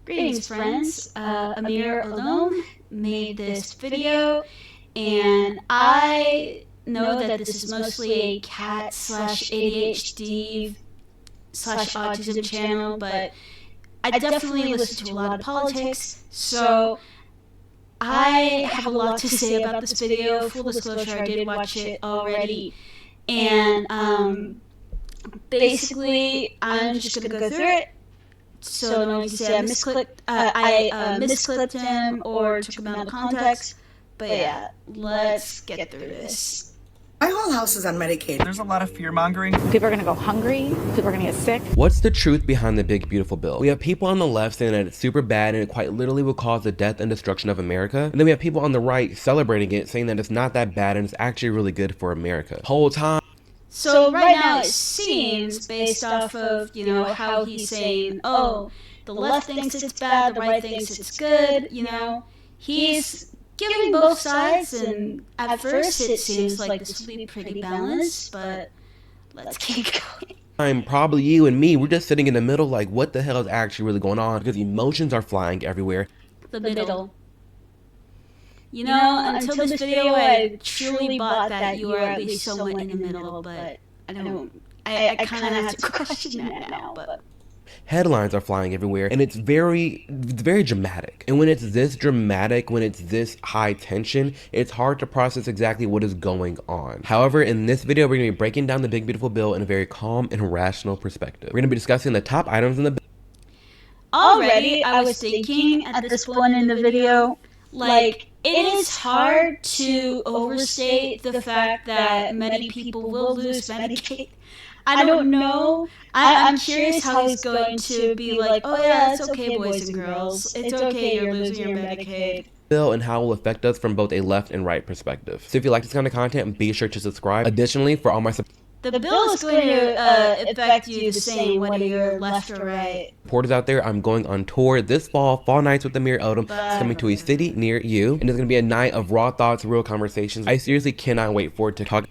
Greetings, friends. Amir Odom made this video, and I know that this is mostly a cat slash ADHD slash autism channel, but I definitely listen to a lot of politics, so I have a lot to say about this video. Full disclosure, I did watch it already, and basically, I'm just gonna go through it. So no one can say I misclipped him or took him out of context. But yeah, let's get through this. My whole house is unmedicated. There's a lot of fear-mongering. People are going to go hungry. People are going to get sick. What's the truth behind the big beautiful bill? We have people on the left saying that it's super bad and it quite literally will cause the death and destruction of America. And then we have people on the right celebrating it, saying that it's not that bad and it's actually really good for America. Whole time. So right now it seems, based off of, how he's saying, oh, the left thinks it's bad, the right thinks it's good, he's giving both sides, and at first it seems like this will be pretty balanced, but let's keep going. Probably you and me, we're just sitting in the middle like, what the hell is actually really going on? Because emotions are flying everywhere. The middle. Until this video, I truly bought that you were at least somewhat in the middle, but I kind of have to question that now, but... Headlines are flying everywhere, and it's very dramatic. And when it's this dramatic, when it's this high tension, it's hard to process exactly what is going on. However, in this video, we're going to be breaking down the big beautiful bill in a very calm and rational perspective. We're going to be discussing the top items in the bill. Already, I was thinking at this point in the video, like, it is hard to overstate the fact that many people will lose Medicaid. I don't know. I'm curious how he's going to be like, oh yeah, it's okay, boys and girls. It's okay, you're losing your Medicaid. Bill and how it will affect us from both a left and right perspective. So if you like this kind of content, be sure to subscribe. Additionally, for all my the bill is going to affect you the same whether you're left or right. Supporters out there, I'm going on tour this fall Nights with Amir Odom. It's coming to a city near you, and it's going to be a night of raw thoughts, real conversations. I seriously cannot wait for it to talk.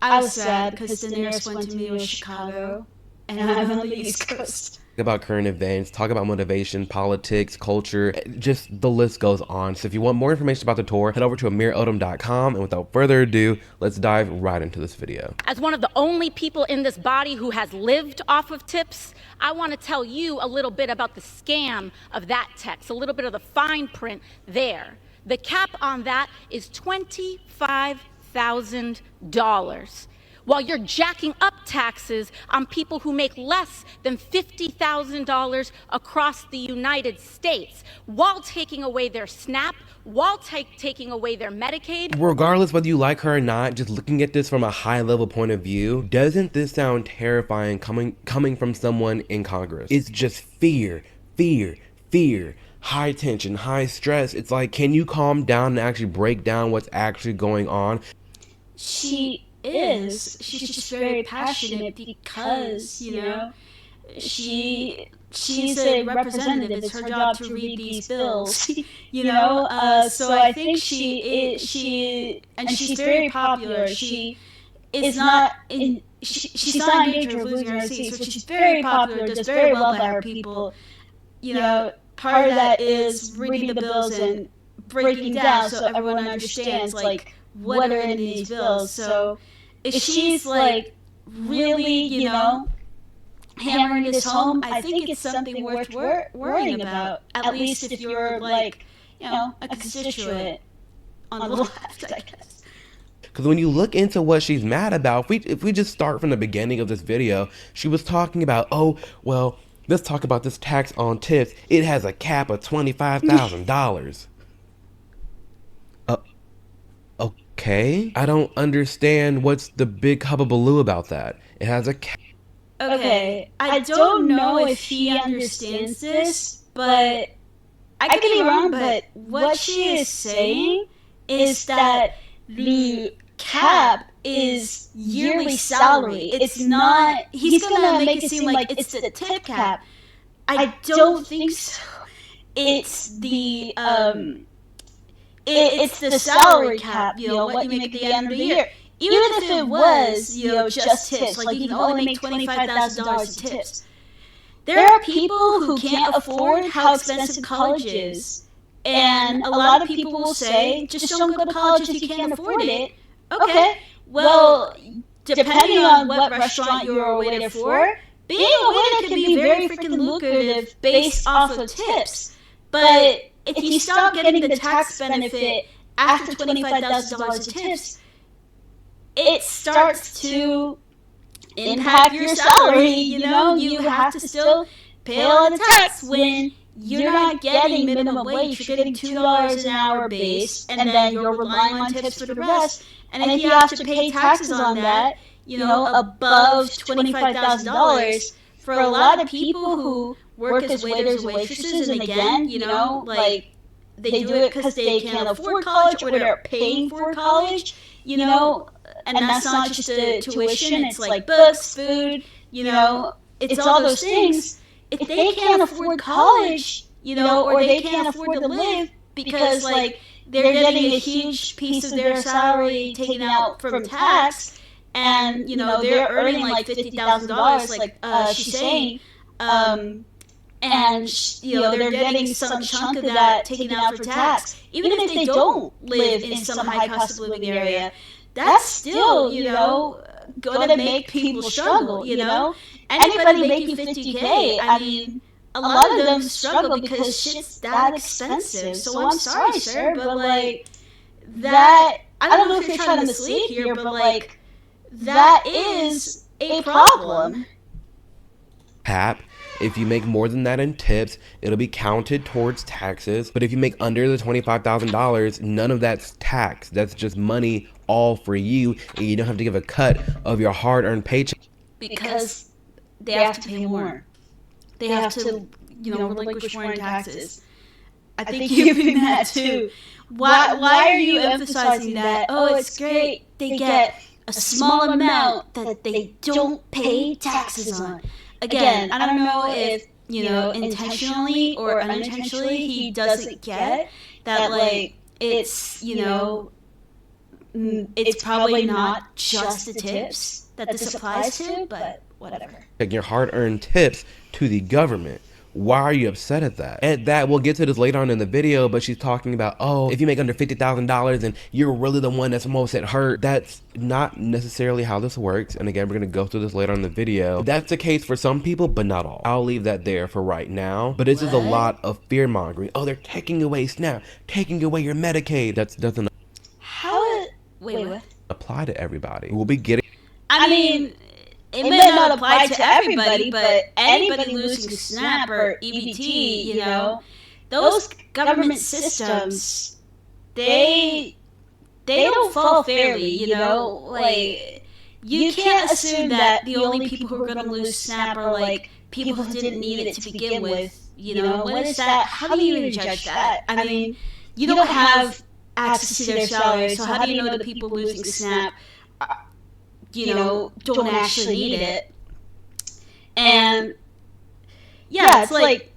I was sad because the nearest one to me was Chicago, and I'm on the East Coast. About current events, talk about motivation, politics, culture, just the list goes on. So if you want more information about the tour, head over to amirodom.com, and without further ado, let's dive right into this video. As one of the only people in this body who has lived off of tips, I want to tell you a little bit about the scam of that text, a little bit of the fine print there. The cap on that is $25,000. While you're jacking up taxes on people who make less than $50,000 across the United States, while taking away their SNAP, while taking away their Medicaid. Regardless whether you like her or not, just looking at this from a high level point of view, doesn't this sound terrifying coming from someone in Congress? It's just fear, high tension, high stress. It's like, can you calm down and actually break down what's actually going on? She's just very passionate because, she's a representative. It's her job to read these bills, so I think she's very popular. She's not in danger of losing her seat, so she's very popular, does very well by her people. Part of that is reading the bills and breaking down so everyone understands, like, what are in these bills. So if she's like really, hammering this home, I think it's something worth worrying about. At least if you're like, a constituent on the left, I guess. Because when you look into what she's mad about, if we just start from the beginning of this video, she was talking about, oh, well, let's talk about this tax on tips. It has a cap of $25,000. Okay, I don't understand what's the big hubbubaloo about that. It has a cap. Okay, I don't know if he understands this, but I could be wrong, but what she is saying is that the cap is yearly salary. It's not, he's gonna make it seem like it's the tip cap. I don't think so. It's the, it's the salary cap, what you make at the end of the year. Even if it was, just tips, like you can only make $25,000 in tips. there are people who can't afford how expensive college is. And a lot of people will say, just don't go to college if you can't afford it. Okay, well, depending on what restaurant you're a waiter for, being a waiter can be very freaking lucrative based off of tips. But if you stop getting the tax benefit after $25,000 of tips, it starts to impact your salary. You know, you have to still pay a lot of tax when you're not getting minimum wage. You're getting $2 an hour base, and then you're relying on tips for the rest. And if you have to pay taxes on that, you know, above $25,000, for a lot of people who work as waiters and waitresses, and again, you know, like, they do it because they can't afford college or they're paying for college, you know, and that's not just a tuition, it's like books, food, you know, it's all those things. If they can't afford college, you know, or they can't afford to live because, like, they're getting a huge piece of their salary taken out from tax, and, you know, they're earning like $50,000, like she's saying, and, you know, they're getting some chunk of that taken out for tax, even if they don't live in some high cost of living area, that's still, you know, gonna make people struggle, you know? Anybody making 50K, I mean, a lot of them struggle because shit's that expensive. So I'm sorry, sir, but, like, that, I don't know if you're trying to mislead here, but, like, that is a problem. If you make more than that in tips, it'll be counted towards taxes. But if you make under the $25,000, none of that's tax. That's just money all for you, and you don't have to give a cut of your hard-earned paycheck. Because they have to pay more. They have to, you know, relinquish more in taxes. I think you've been that too. Why are you emphasizing that? Oh, it's great. They get a small amount that they don't pay taxes on. Again, I don't know if, you know, intentionally or unintentionally he doesn't get that, like, it's, you know, it's probably not just the tips that this applies to, but whatever. Taking your hard-earned tips to the government. Why are you upset at that? And that, we'll get to this later on in the video, but she's talking about, oh, if you make under $50,000 and you're really the one that's most at hurt. That's not necessarily how this works. And again, we're going to go through this later on in the video. That's the case for some people, but not all. I'll leave that there for right now. But this is a lot of fear mongering. Oh, they're taking away SNAP, taking away your Medicaid. That doesn't Wait, what? apply to everybody. We'll be getting. I mean, it may not apply to everybody, but anybody losing SNAP or EBT, you know, those government systems, they don't fall fairly, you know, like, you can't assume that the only people who are going to lose SNAP are, like, people who didn't need it to begin with, you know, what is that? How do you even judge that? I mean, you don't have access to their salary, so how do you know the people losing SNAP, you know, don't actually need it? And yeah, it's like,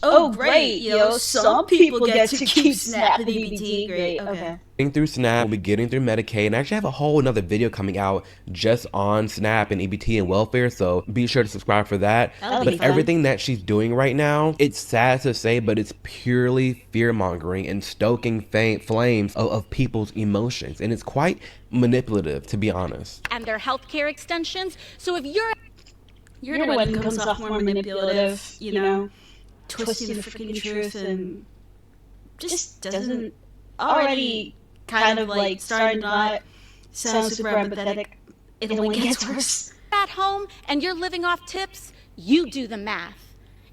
oh great, you know, some people get to keep SNAP and EBT, great, okay. Getting through SNAP, we'll be getting through Medicaid, and I actually have a whole another video coming out just on SNAP and EBT and welfare, so be sure to subscribe for that. But everything that she's doing right now, it's sad to say, but it's purely fear-mongering and stoking flames of people's emotions, and it's quite manipulative, to be honest. And their healthcare extensions. So if you're the one who comes off more manipulative, you know, twisting the freaking truth and just doesn't already kind of like starting to not sound super empathetic. It only gets worse. At home and you're living off tips, you do the math.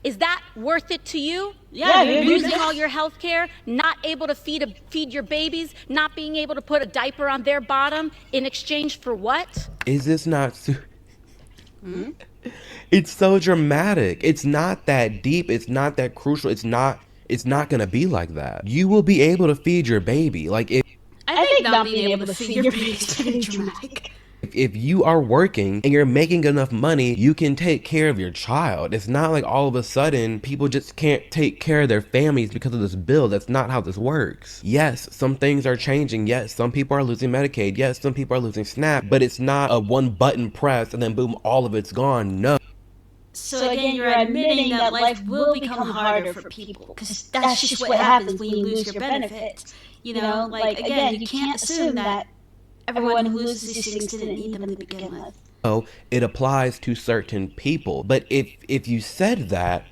Is that worth it to you? Yeah, you're losing all your health care, not able to feed your babies, not being able to put a diaper on their bottom in exchange for what? Is this not It's so dramatic. It's not that deep. It's not that crucial. It's not gonna be like that. You will be able to feed your baby. Like, I think not being able to feed your baby is pretty dramatic. If you are working and you're making enough money, you can take care of your child. It's not like all of a sudden people just can't take care of their families because of this bill. That's not how this works. Yes, some things are changing. Yes, some people are losing Medicaid. Yes, some people are losing SNAP, but it's not a one button press and then boom, all of it's gone. No. So again, you're admitting that life will become harder for people, because that's just what happens when you lose your benefits. Like, again, you can't assume that everyone who loses these things didn't need them to begin with. Oh, it applies to certain people. But if you said that,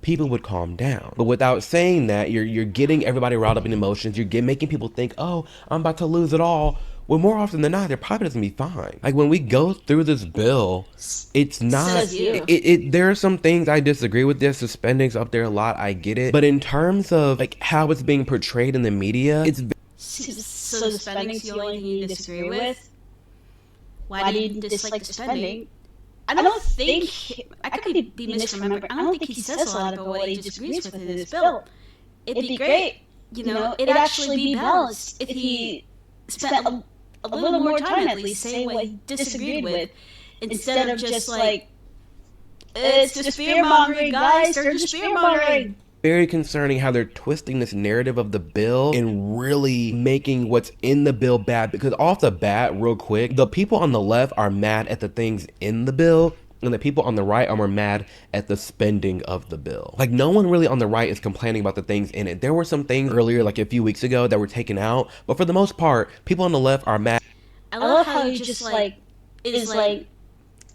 people would calm down. But without saying that, you're getting everybody riled up in emotions. You're making people think, oh, I'm about to lose it all. Well, more often than not, they're probably doesn't be fine. Like, when we go through this bill, it's not. There are some things I disagree with. There's suspendings up there a lot. I get it. But in terms of like how it's being portrayed in the media, it's. So the spending's the only thing you disagree with? Why do you dislike the spending? I don't think, I could be misremembering, I don't think he says a lot about what he disagrees with in this bill. It'd be great, it'd actually be balanced if he spent a little more time at least saying what he disagreed with, instead of just like, it's just fear-mongering, guys, they're just fear-mongering. Very concerning how they're twisting this narrative of the bill and really making what's in the bill bad, because off the bat, real quick, the people on the left are mad at the things in the bill, and the people on the right are more mad at the spending of the bill. Like, no one really on the right is complaining about the things in it. There were some things earlier, like a few weeks ago, that were taken out, but for the most part, people on the left are mad. I love how you just like, is like,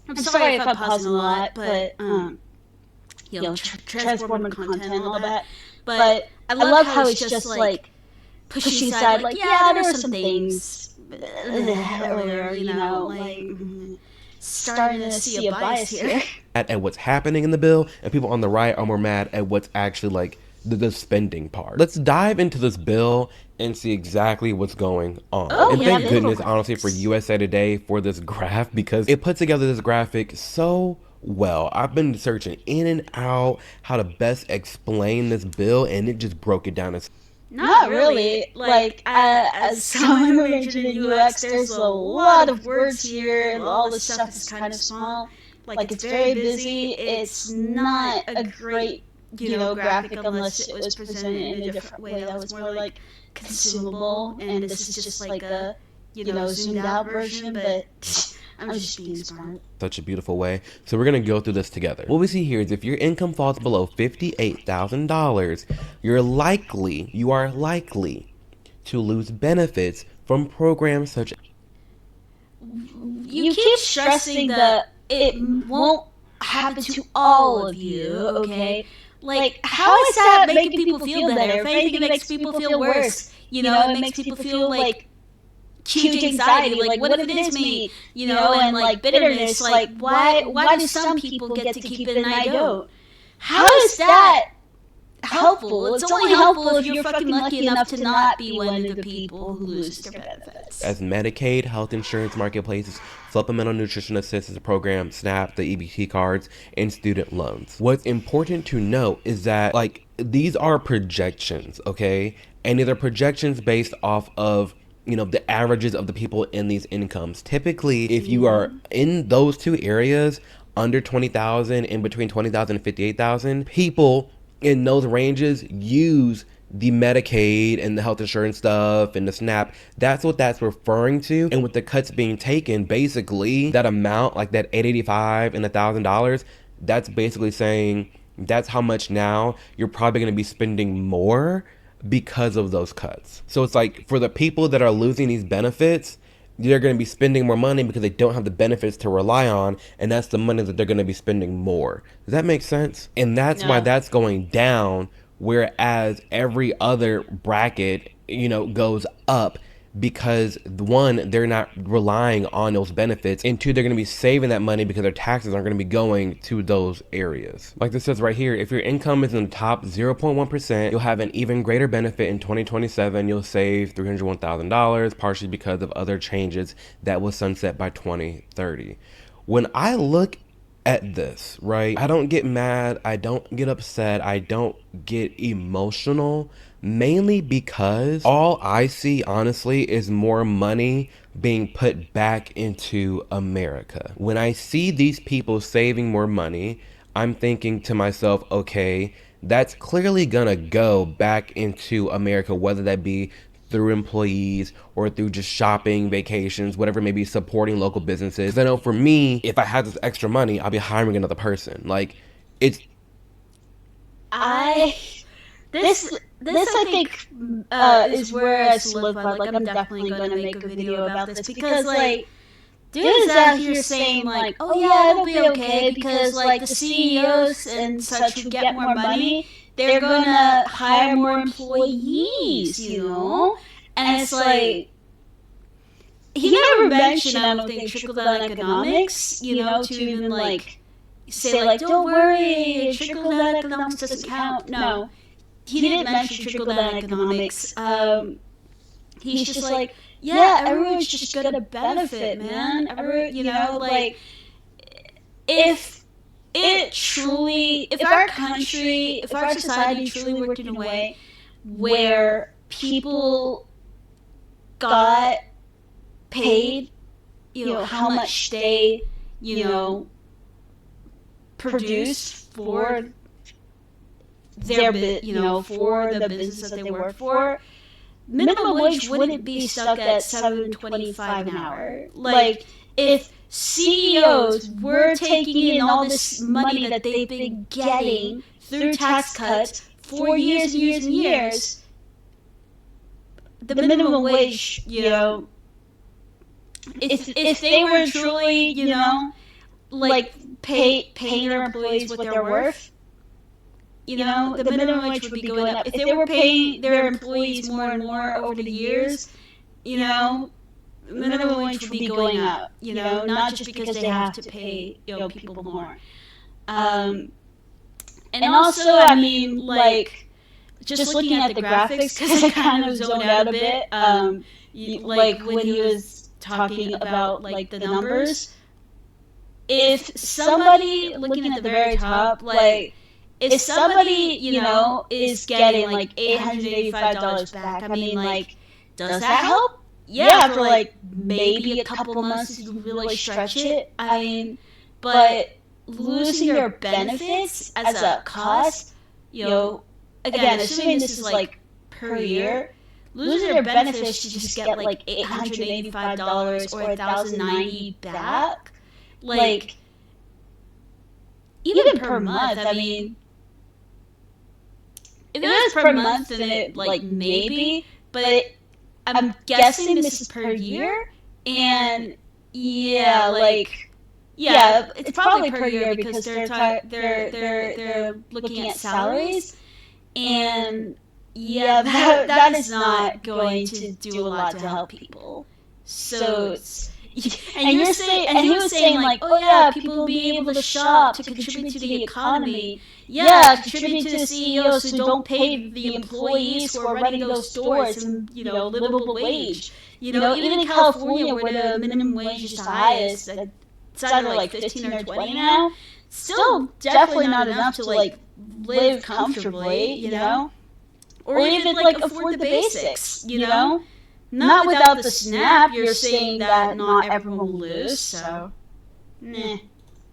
I'm sorry if I'm pausing a lot, but transformative content and all that. But I love how it's just like pushing aside, like, yeah, there were some things earlier, like starting to see a bias here. At what's happening in the bill, and people on the right are more mad at what's actually like the spending part. Let's dive into this bill and see exactly what's going on. Oh, and yeah, thank goodness, honestly, for USA Today for this graph, because it put together this graphic so well. I've been searching in and out how to best explain this bill, and it just broke it down. Not really. Like, as someone who majored in UX, there's a lot of words here, and all this stuff is kind of small. Like, it's very busy. It's not a great, graphic unless it was presented in a different way that was more, like, consumable. And this is just like a, zoomed out version, but I'm just being smart. Such a beautiful way. So we're going to go through this together. What we see here is if your income falls below $58,000, you are likely to lose benefits from programs such as... You keep stressing that it won't happen to all of you, okay? Like, how is that making people feel better? If anything, it makes people feel worse. It makes people feel like huge anxiety, like, what if it is me, and like bitterness, like, why do some people get to keep it and I don't? How is that helpful? It's only helpful if you're fucking lucky enough to not be one of the people who loses their benefits. As Medicaid, health insurance marketplaces, supplemental nutrition assistance program, SNAP, the EBT cards, and student loans. What's important to note is that, like, these are projections, okay? And these are projections based off of the averages of the people in these incomes. Typically, if you are in those two areas, under 20,000, in between 20,000 and 58,000, people in those ranges use the Medicaid and the health insurance stuff and the SNAP. That's what that's referring to. And with the cuts being taken, basically that amount, like that $885 and $1,000, that's basically saying that's how much now you're probably going to be spending more because of those cuts. So it's like, for the people that are losing these benefits, they're going to be spending more money because they don't have the benefits to rely on, and that's the money that they're going to be spending more. Does that make sense? And that's why that's going down, whereas every other bracket, goes up, because one, they're not relying on those benefits, and two, they're going to be saving that money because their taxes aren't going to be going to those areas. Like this says right here, if your income is in the top 0.1%, you'll have an even greater benefit in 2027. You'll save $301,000, partially because of other changes that will sunset by 2030. When I look at this, right, I don't get mad, I don't get upset, I don't get emotional, mainly because all I see, honestly, is more money being put back into America. When I see these people saving more money, I'm thinking to myself, okay, that's clearly gonna go back into America, whether that be through employees or through just shopping, vacations, whatever it may be, supporting local businesses. I know for me, if I had this extra money, I'll be hiring another person. Like, it's... This I think is where I solidify. Like, I'm definitely going to make a video about this because, like, dudes out here saying, like, oh yeah, it'll be okay because, like, the CEOs and such who get more money, they're gonna hire more employees, you know? And it's like, he never mentioned, I don't think, trickle-down economics, you know, to even, like, say, like, don't worry, trickle-down economics doesn't count. No, he didn't mention trickle-down economics. He's just like, yeah, everyone's just gonna benefit, man. You know, like, if our country, if our society truly worked in a way where people got paid, you know, how much they, you know, produce for their, you know, for the business that they work for, minimum wage wouldn't be stuck at $7.25 an hour. Like, if CEOs were taking in all this money that they've been getting through tax cuts for years and years and years, the minimum wage, you know, if they were truly, you know, like, paying their employees what they're worth, you know, the minimum wage would be going up. If they were paying their employees more and more over the years, you know, minimum wage would be going up, you know, not just because they have to pay, you know, people more. And also, I mean, like, just looking at the graphics, because I kind of zoned out a bit, like, when he was talking about, like, the numbers, if somebody, looking at the very top, like, if somebody, you know, is getting, like, $885 back, I mean, like, does that help? Yeah, for, like, maybe a couple months if you really stretch it. I mean, but losing your benefits as a cost, you know, again, assuming this is, like, per year, losing your benefits to just get, like, $885 or $1,090 back, like, even per month, I mean, if it was per month, then it, like, maybe, but I'm guessing this is per year, and yeah, like, yeah, it's probably per year because they're looking at salaries, and yeah, that is not going to do a lot to help people. So and he was saying, like, oh yeah, people will be able to shop to contribute to the economy. Yeah, contribute to the CEOs who don't pay the employees who are running those stores and, you know, livable wage. You know, even in California where the minimum wage is the highest, it's either like 15 or 20 now, still definitely not enough to, like, live comfortably, you know? Or even, like, afford the basics, you know? Not without the SNAP, you're saying that not everyone will lose, so, meh.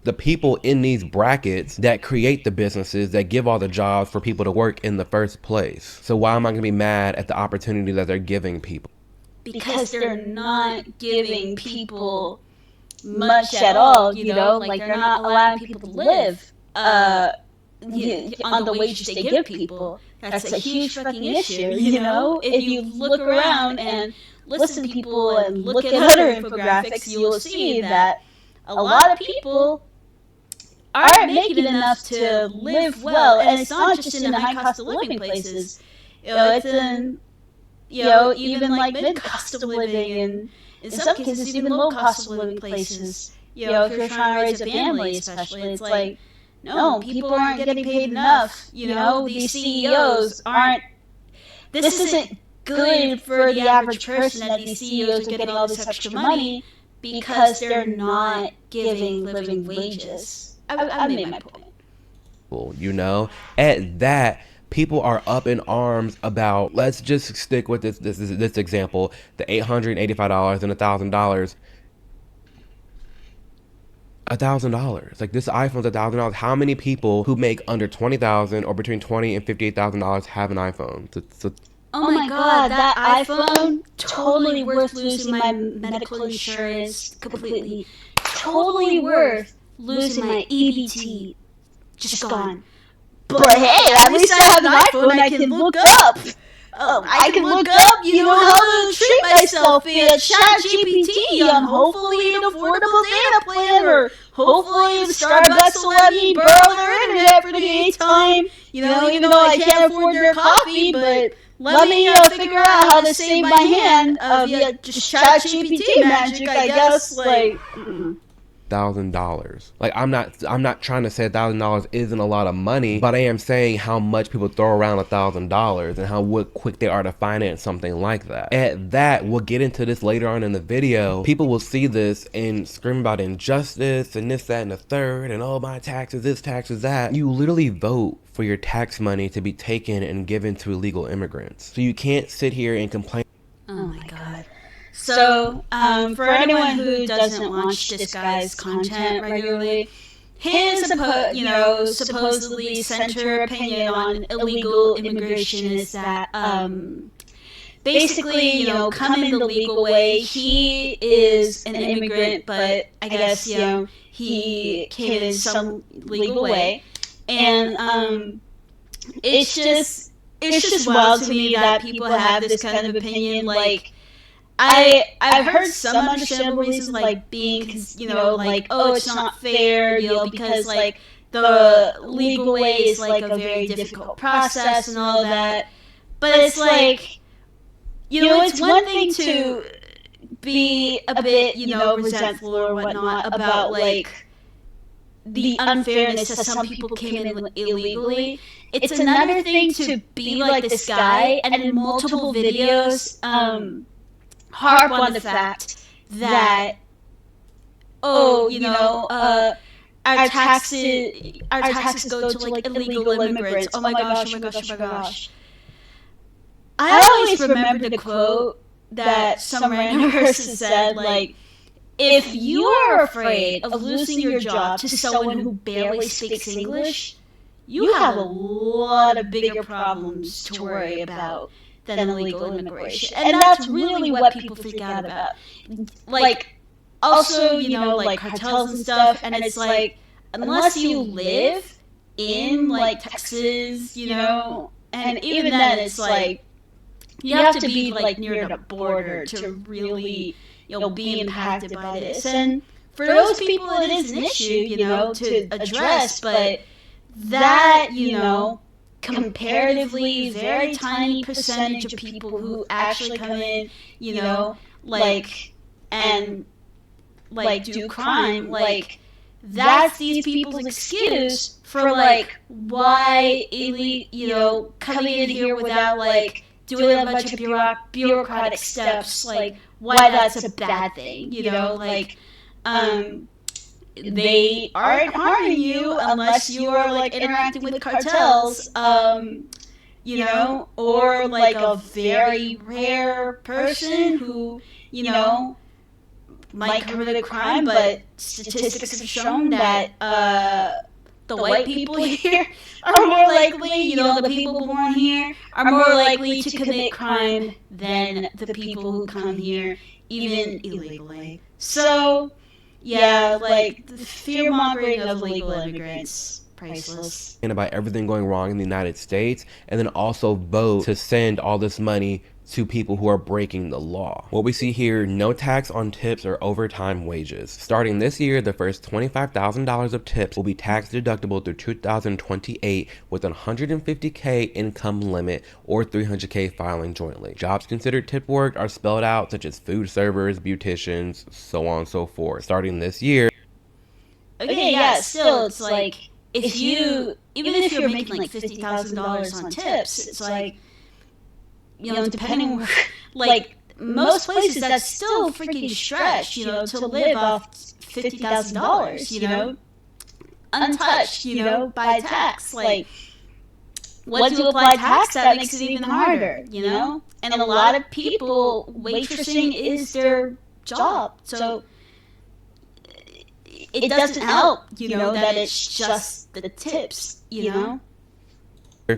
The people in these brackets that create the businesses that give all the jobs for people to work in the first place. So why am I going to be mad at the opportunity that they're giving people? Because they're not giving people much at all, you know? Like, they're not allowing people to live on the wages they give people. That's a huge fucking issue, you know? If you look around and listen to people and look at other infographics, you will see that a lot of people aren't making enough to live well, and it's not just in the high cost of living places. You know, it's in, you know, even like mid cost of living, and in some cases even low cost of living places. You know, if you're trying to raise a family, especially, it's like, no, people aren't getting paid enough. You know, these CEOs aren't. This isn't good for the average person that these CEOs are getting all this extra money because they're not giving living wages. I made my point. Well, you know, at that, people are up in arms about, let's just stick with this example, the $885 and $1,000. $1,000. Like, this iPhone's $1,000. How many people who make under $20,000 or between $20,000 and $58,000 have an iPhone? oh my god, that iPhone, totally worth losing my medical insurance completely. Totally worth losing my EBT. Just gone. But hey, at least I have an iPhone I can look up. I can look up, how to treat myself via ChatGPT on hopefully an affordable data plan, or hopefully Starbucks will let me borrow their internet for the 8th time. Even though I can't afford their coffee, but let me figure out how to save my hand via just ChatGPT magic, I guess. $1,000. Like, I'm not trying to say $1,000 isn't a lot of money, but I am saying how much people throw around $1,000 and how quick they are to finance something like that. At that, we'll get into this later on in the video. People will see this and scream about injustice and this, that, and the third, and oh, my taxes, this, taxes, that. You literally vote for your tax money to be taken and given to illegal immigrants. So you can't sit here and complain. Oh my god. So, for anyone who doesn't watch this guy's content regularly, his, supposedly center opinion on illegal immigration is that, basically, coming the legal way, he is an immigrant, but I guess, he came in some legal way, and, it's just wild to me that people have this kind of opinion. Like, I've heard some understandable reasons, like being, oh, it's not fair, because, the legal way is, a very difficult process and all that. But it's it's one thing to be a bit, resentful or whatnot about, the unfairness that some people came in illegally. It's another thing to be like this guy and in multiple videos, harp on the fact that, our taxes go to illegal immigrants. Oh my gosh, oh my gosh, oh my gosh. I always remember the quote that some random person said, if you are afraid of losing your job to someone who barely speaks English, you have a lot of bigger problems to worry about than illegal immigration. And that's really what people freak out about. Also, cartels and stuff, and it's unless you live in, Texas, and even then it's you have to be, near the border to really, be impacted by this. And for those people, it is an issue, to address, but that, comparatively very tiny percentage of people who actually come in, and, do crime, that's these people's excuse for, why, coming in here without, doing a bunch of bureaucratic steps, why that's a bad thing, they aren't harming you unless you are, interacting with cartels, or, a very rare person who, might commit a crime, but statistics have shown that, the white people here are more likely, the people born here are more likely to commit crime than the people who come here, even illegally. So, yeah, the fear-mongering of illegal immigrants, priceless. And about everything going wrong in the United States, and then also vote to send all this money to people who are breaking the law. What we see here, no tax on tips or overtime wages. Starting this year, the first $25,000 of tips will be tax deductible through 2028 with a $150K income limit or $300K filing jointly. Jobs considered tip work are spelled out, such as food servers, beauticians, so on and so forth. Starting this year. Okay, yeah, still, it's if you, even if you're making $50,000 on tips, it's depending, most places, that's still a freaking stretch, to live off $50,000, untouched, by tax. Once you apply tax, that makes it even harder, And a lot of people, waitressing is their job, so it doesn't help, that it's just the tips,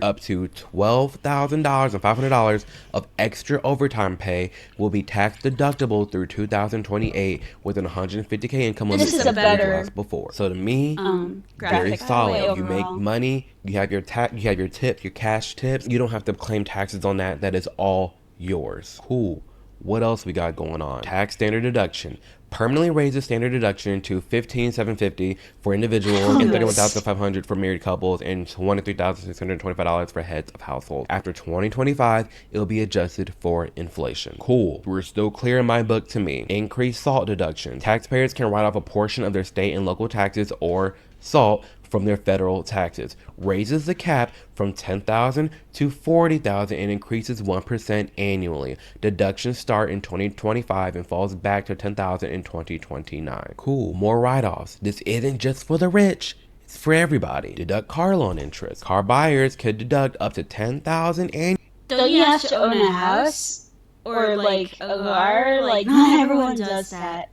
Up to $12,000 and $500 of extra overtime pay will be tax deductible through 2028 with an 150K income limit This is a better before. So to me, very graphic solid. You make overall. money, you have your tips, your cash tips. You don't have to claim taxes on that. That is all yours. Cool. What else we got going on? Tax standard deduction. Permanently raises standard deduction to $15,750 for individuals and $31,500 for married couples and $23,625 for heads of household. After 2025, it'll be adjusted for inflation. Cool. We're still clear in my book to me. Increased SALT deduction. Taxpayers can write off a portion of their state and local taxes or SALT from their federal taxes, raises the cap from $10,000 to $40,000 and increases 1% annually. Deductions start in 2025 and falls back to $10,000 in 2029. Cool. More write-offs. This isn't just for the rich. It's for everybody. Deduct car loan interest. Car buyers could deduct up to $10,000 annually. Don't you have to own a house or like a car? Like not everyone does that.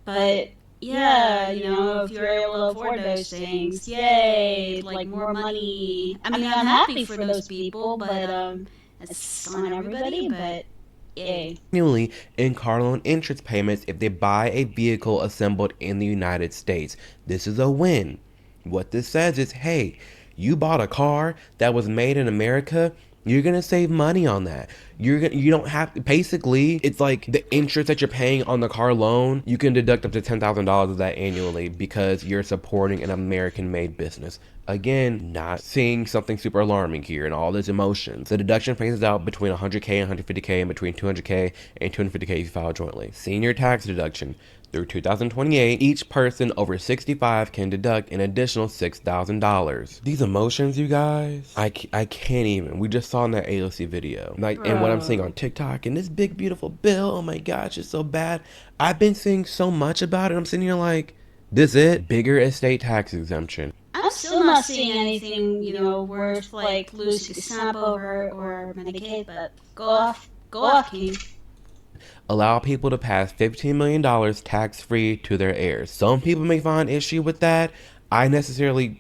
But yeah, you know, if you're able to afford those things, yay, like more money. I mean, I'm happy for those people, but it's not everybody, but yay. Annually in car loan interest payments if they buy a vehicle assembled in the United States. This is a win. What this says is, hey, you bought a car that was made in America, you're gonna save money on that. You don't have to, basically, it's like the interest that you're paying on the car loan, you can deduct up to $10,000 of that annually because you're supporting an American-made business. Again, not seeing something super alarming here and all these emotions. The deduction phases out between 100K and 150K and between 200K and 250K if you file jointly. Senior tax deduction. Through 2028, each person over 65 can deduct an additional $6,000. These emotions, you guys, I can't even. We just saw in that AOC video. Like, and what I'm seeing on TikTok, and this big, beautiful bill, oh my gosh, it's so bad. I've been seeing so much about it. I'm sitting here like, this it? Bigger estate tax exemption. I'm still not seeing anything, you know, worth like losing SNAP over or Medicaid, but go off, King. Allow people to pass $15 million tax-free to their heirs. Some people may find issue with that. I necessarily,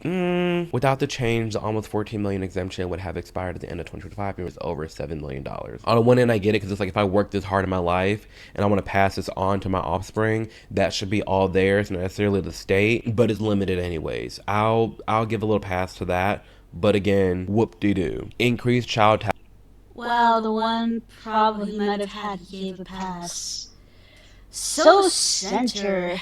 without the change, the almost $14 million exemption would have expired at the end of 2025. It was over $7 million. On the one end, I get it because it's like if I work this hard in my life and I want to pass this on to my offspring, that should be all theirs, not necessarily the state, but it's limited anyways. I'll give a little pass to that. But again, whoop-de-doo. Increased child tax. Well, the one problem he might have had, he gave a pass. So center.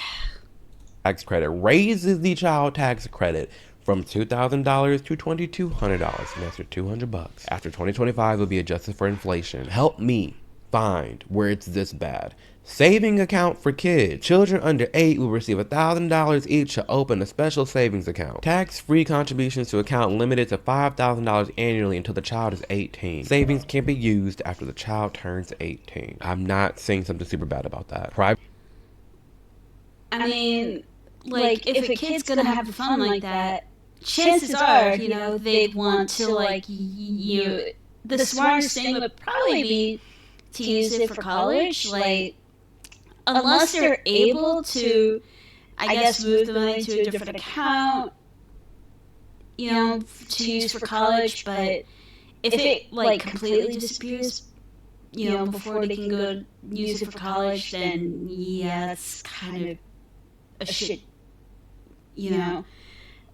Tax credit raises the child tax credit from $2,000 to $2,200, an extra $200. After 2025, will be adjusted for inflation. Help me find where it's this bad. Saving account for kids. Children under 8 will receive $1,000 each to open a special savings account. Tax-free contributions to account limited to $5,000 annually until the child is 18. Savings can be used after the child turns 18. I'm not saying something super bad about that. I mean, like, if a kid's gonna have fun like that, chances are, you know, they'd want to, like, the smartest thing would probably be to use it for college, like, unless they're able to, I guess, move the money to a different account, you know, to use for college, but if it, like, completely disappears, you know, before they can go use it for college, then, yeah, that's kind of a shit, you know.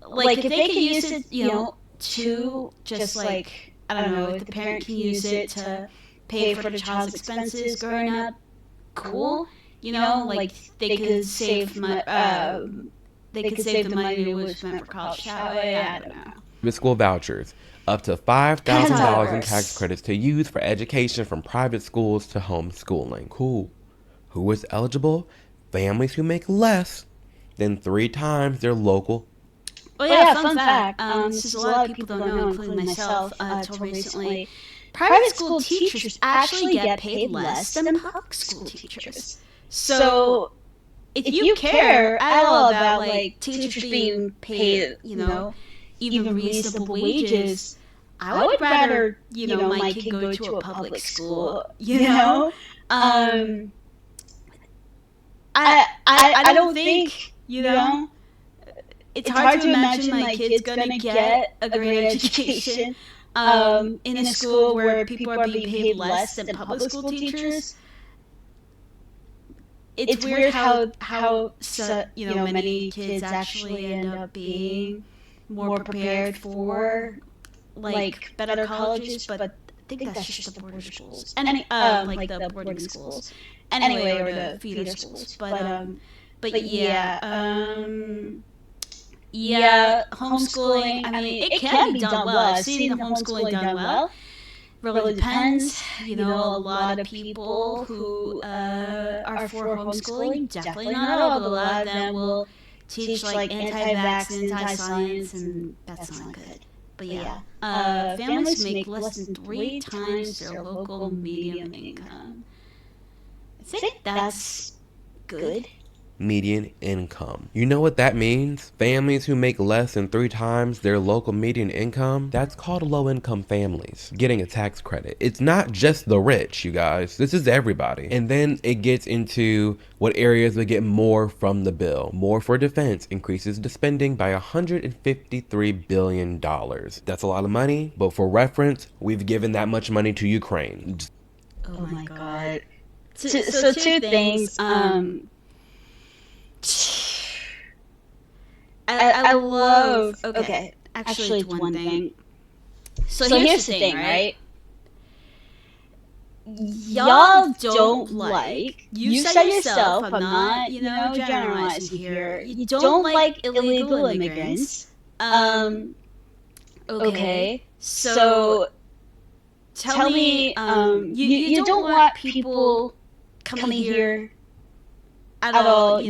Like, if they can use it, you know, to just, like, I don't know, if the parent can use it to pay for the child's expenses growing up, cool. You know, like they could save the money they would have spent for college that way. I don't know. School vouchers. Up to $5,000 in tax credits to use for education from private schools to homeschooling. Cool. Who is eligible? Families who make less than 3 times their local. Oh yeah, fun fact. This is a lot of people don't know, including myself, until recently. Private school teachers actually get paid less than public school teachers. So, if you care at all about, like, teachers being paid, you know, even reasonable wages, I would rather, you know, my kid go to a public school, you know? I don't think, you know, it's hard to imagine my kid's gonna get a great education in a school where people are being paid less than public school teachers. It's weird how many kids actually end up being more prepared for like better colleges, but I think that's just the border schools and like the boarding schools anyway, or the feeder schools. But yeah, homeschooling. I mean, it can be done well. I've seen the homeschooling done well. Really depends. A lot of people who are for homeschooling, definitely not all, but a lot of them will teach like anti-vax and anti-science, and that's not good. But yeah, families make less than 3 times their local median income. I think that's good. Median income. You know what that means? Families who make less than 3 times their local median income, that's called low-income families getting a tax credit. It's not just the rich, you guys. This is everybody. And then it gets into what areas will get more from the bill. More for defense increases the spending by $153 billion. That's a lot of money, but for reference, we've given that much money to Ukraine. Oh my God. So two things. I love. Okay, actually, it's one thing. So here's the thing, right? Y'all don't like. You said yourself. I'm not, generalizing here. You don't like illegal immigrants. Okay. So tell me. You don't want people coming here at all,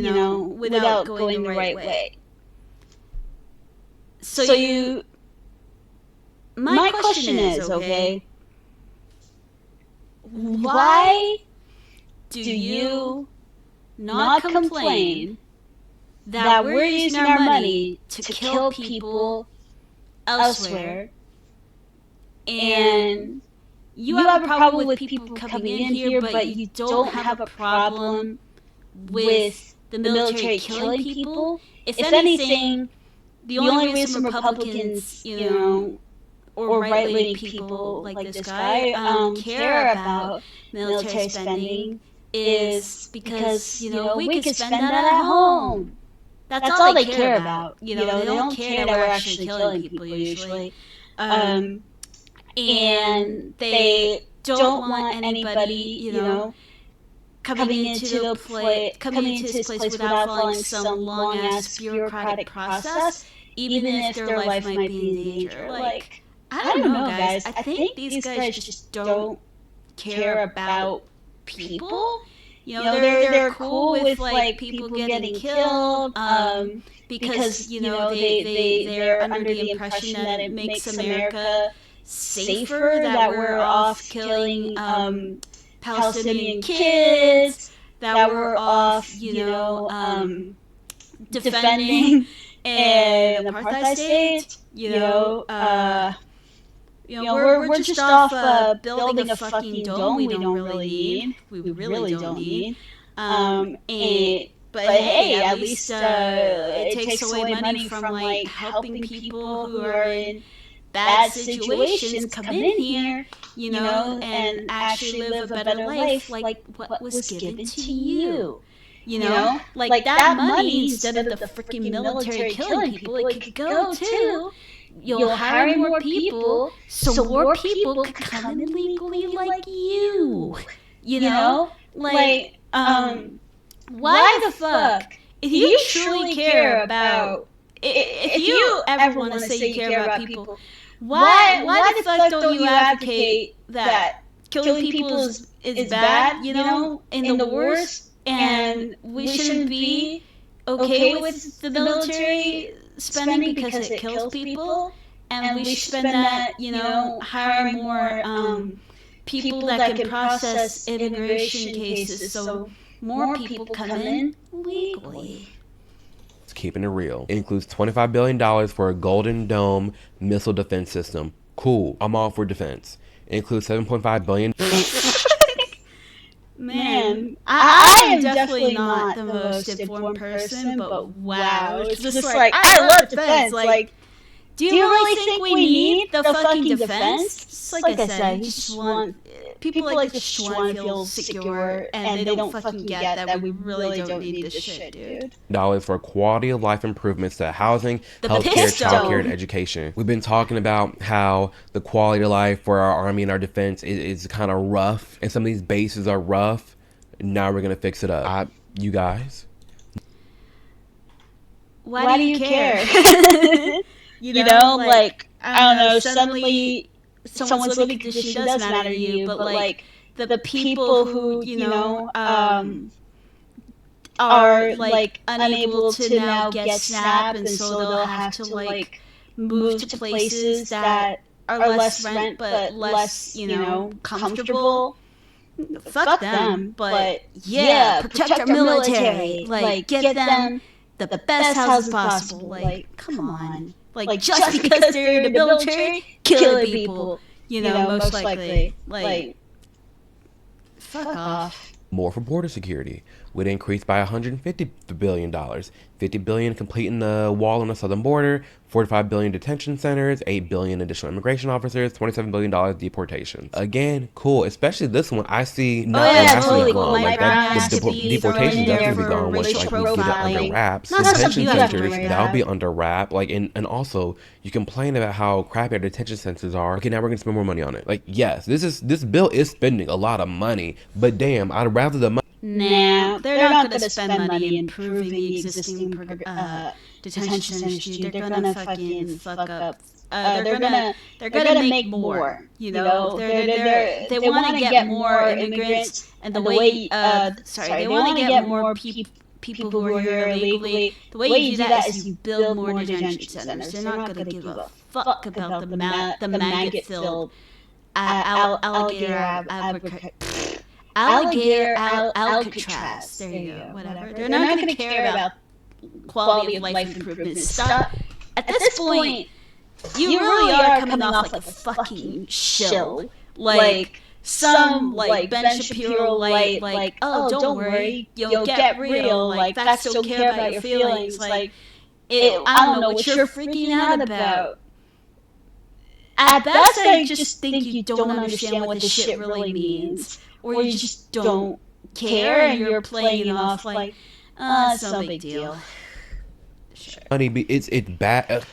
without going the right way. So my question is, okay, why do you not complain that we're using our money to kill people elsewhere, and you have a problem with people coming in here, but you don't have a problem with the military killing people? If anything, the only reason Republicans, or right-leaning people like this guy care about military spending is because, we can spend that at home. That's all they care about. They don't care that we're actually killing people usually. And they don't want anybody, coming into this place without following some long-ass bureaucratic process, even if their life might be in danger. Like, I don't know, guys. I think these guys just don't care about people. They're cool with like people getting killed, because they're under the impression that it makes America safer, that we're off killing Palestinian kids, that we're off, defending an apartheid state. We're just off building a fucking dome we don't really need. We really don't need. But hey, at least it takes away money from like helping people who are in bad situations come in here, and actually live a better life, like what was given to you. Like that money, instead of the freaking military killing people, it could go to, you'll hire more people, so more people could come in legally like you. Why the fuck? If you truly care about, if you ever want to say you care about people, why the fuck don't you advocate that killing people is bad, in the wars, and we shouldn't be okay with the military spending because it kills people, and we should spend that, hire more people that can process immigration cases so more people come in legally. Keeping it real. It includes $25 billion for a Golden Dome missile defense system. Cool. I'm all for defense. It includes $7.5 billion. Man, I am definitely not the most informed person, but wow, it's just like, I love defense. Like, do you really think we need the fucking defense? Just like I said, you just want, people like this just want to feel secure, and they don't fucking get that we really don't need this shit, dude. Dollars for quality of life improvements to housing, healthcare, childcare, and education. We've been talking about how the quality of life for our army and our defense is kind of rough, and some of these bases are rough. Now we're gonna fix it up. You guys, why do you care? You know, like, I don't know, suddenly someone's living condition does matter to you, but like the people who, you know, are like unable to now get SNAP, and so they'll have to like move to places that are less rent but less, you know, comfortable. Fuck them, but yeah, protect our military. Like, get them the best houses possible. Like, come on. Like just because they're in the military, killing people, you know, most likely. Like, fuck off. more for border security would increase by $150 billion. $50 billion completing the wall on the southern border, $45 billion detention centers, $8 billion additional immigration officers, $27 billion deportations. Again, cool. Especially this one, I see not totally cool. like that. The deportations definitely be gone once like we get it under wraps. Detention centers, that'll be under wrap. Like and also you complain about how crappy our detention centers are. Okay, now we're gonna spend more money on it. Like yes, this bill is spending a lot of money, but damn, I'd rather the money. Nah, they're not going to spend money improving the existing detention centers, dude. They're going to fucking fuck up. They're gonna make more. You know, they want to get more immigrants, and the way they want to get more people who are here illegally. The way you do that is you build more detention centers. They're not going to give a fuck about the maggot-filled alligator Alcatraz. There you go. Whatever. They're not going to care about quality of life improvements. Stop. At this point, you really are coming off like a fucking shill. Like some like Ben Shapiro light. Like, oh, don't worry, you'll get real. Like, facts don't care about your feelings. Like, I don't know what you're freaking out about. At best, I just think you don't understand what this shit really means. Or you just don't care, and you're playing it off like, it's no big deal. Sure. Money, it's bad.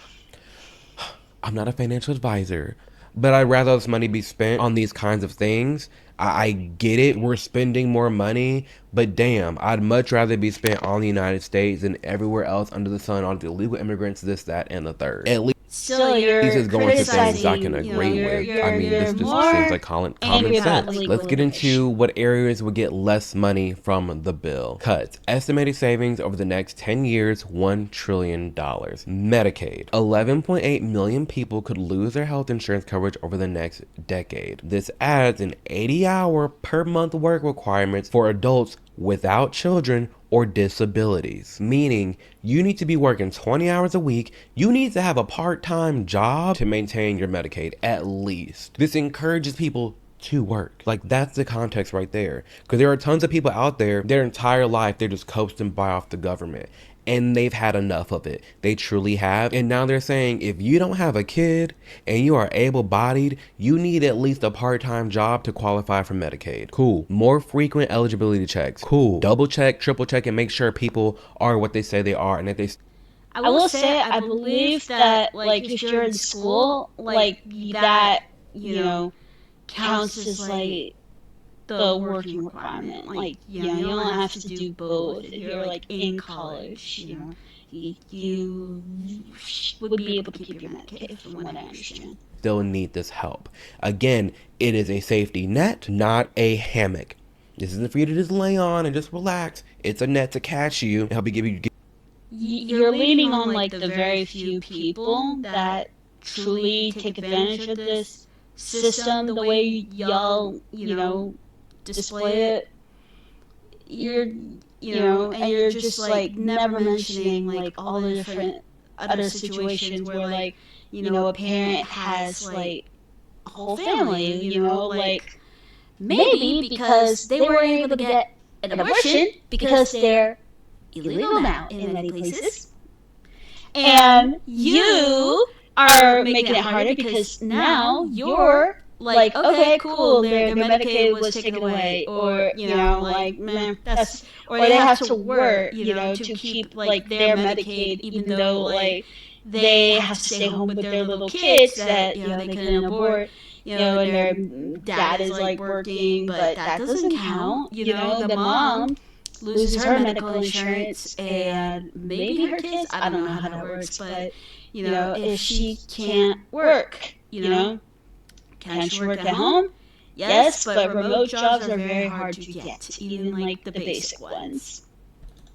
I'm not a financial advisor, but I'd rather this money be spent on these kinds of things. I get it, we're spending more money, but damn, I'd much rather be spent on the United States than everywhere else under the sun on the illegal immigrants, this, that, and the third. At least this is going to things I can agree with. I mean, this just seems like common sense. Let's get into what areas would get less money from the bill. Cuts. Estimated savings over the next 10 years, $1 trillion. Medicaid. 11.8 million people could lose their health insurance coverage over the next decade. This adds an 80-hour per month work requirements for adults without children or disabilities, meaning you need to be working 20 hours a week. You need to have a part-time job to maintain your Medicaid, at least. This encourages people to work. Like, that's the context right there, because there are tons of people out there, their entire life they're just coasting by off the government, and they've had enough of it. They truly have. And now they're saying, if you don't have a kid and you are able-bodied, you need at least a part-time job to qualify for Medicaid. Cool. More frequent eligibility checks. Cool. Double check, triple check, and make sure people are what they say they are, and that they... I will say, I believe that, like, if you're in school, like, that, you know, counts as, like, the working requirement. Like, you know, you don't have to do both. If you're, like, in college, you know, you would be able to keep your Medicaid, from what I understand. Still need this help. Again, it is a safety net, not a hammock. This isn't for you to just lay on and just relax. It's a net to catch you and help you give you... You're leaning on, like, the very few people that truly take advantage of this system, the way y'all, you know, display it. You're just like never mentioning like all the different other situations where, like, you know, a parent has like a whole family, you know, like maybe because they were able to get an abortion because they're illegal now in many places. And you are making it harder because now you're like, okay, cool, their Medicaid was taken away, or like, meh, that's, or they have to work, to keep like their Medicaid, even though like they have to stay home with their little kids that they couldn't abort, and their dad is like working, but that doesn't count. The mom loses her medical insurance and maybe her kids. I don't know how that works, but if she can't work, can she work at home? Yes, but remote jobs are very hard to get, even like the basic ones.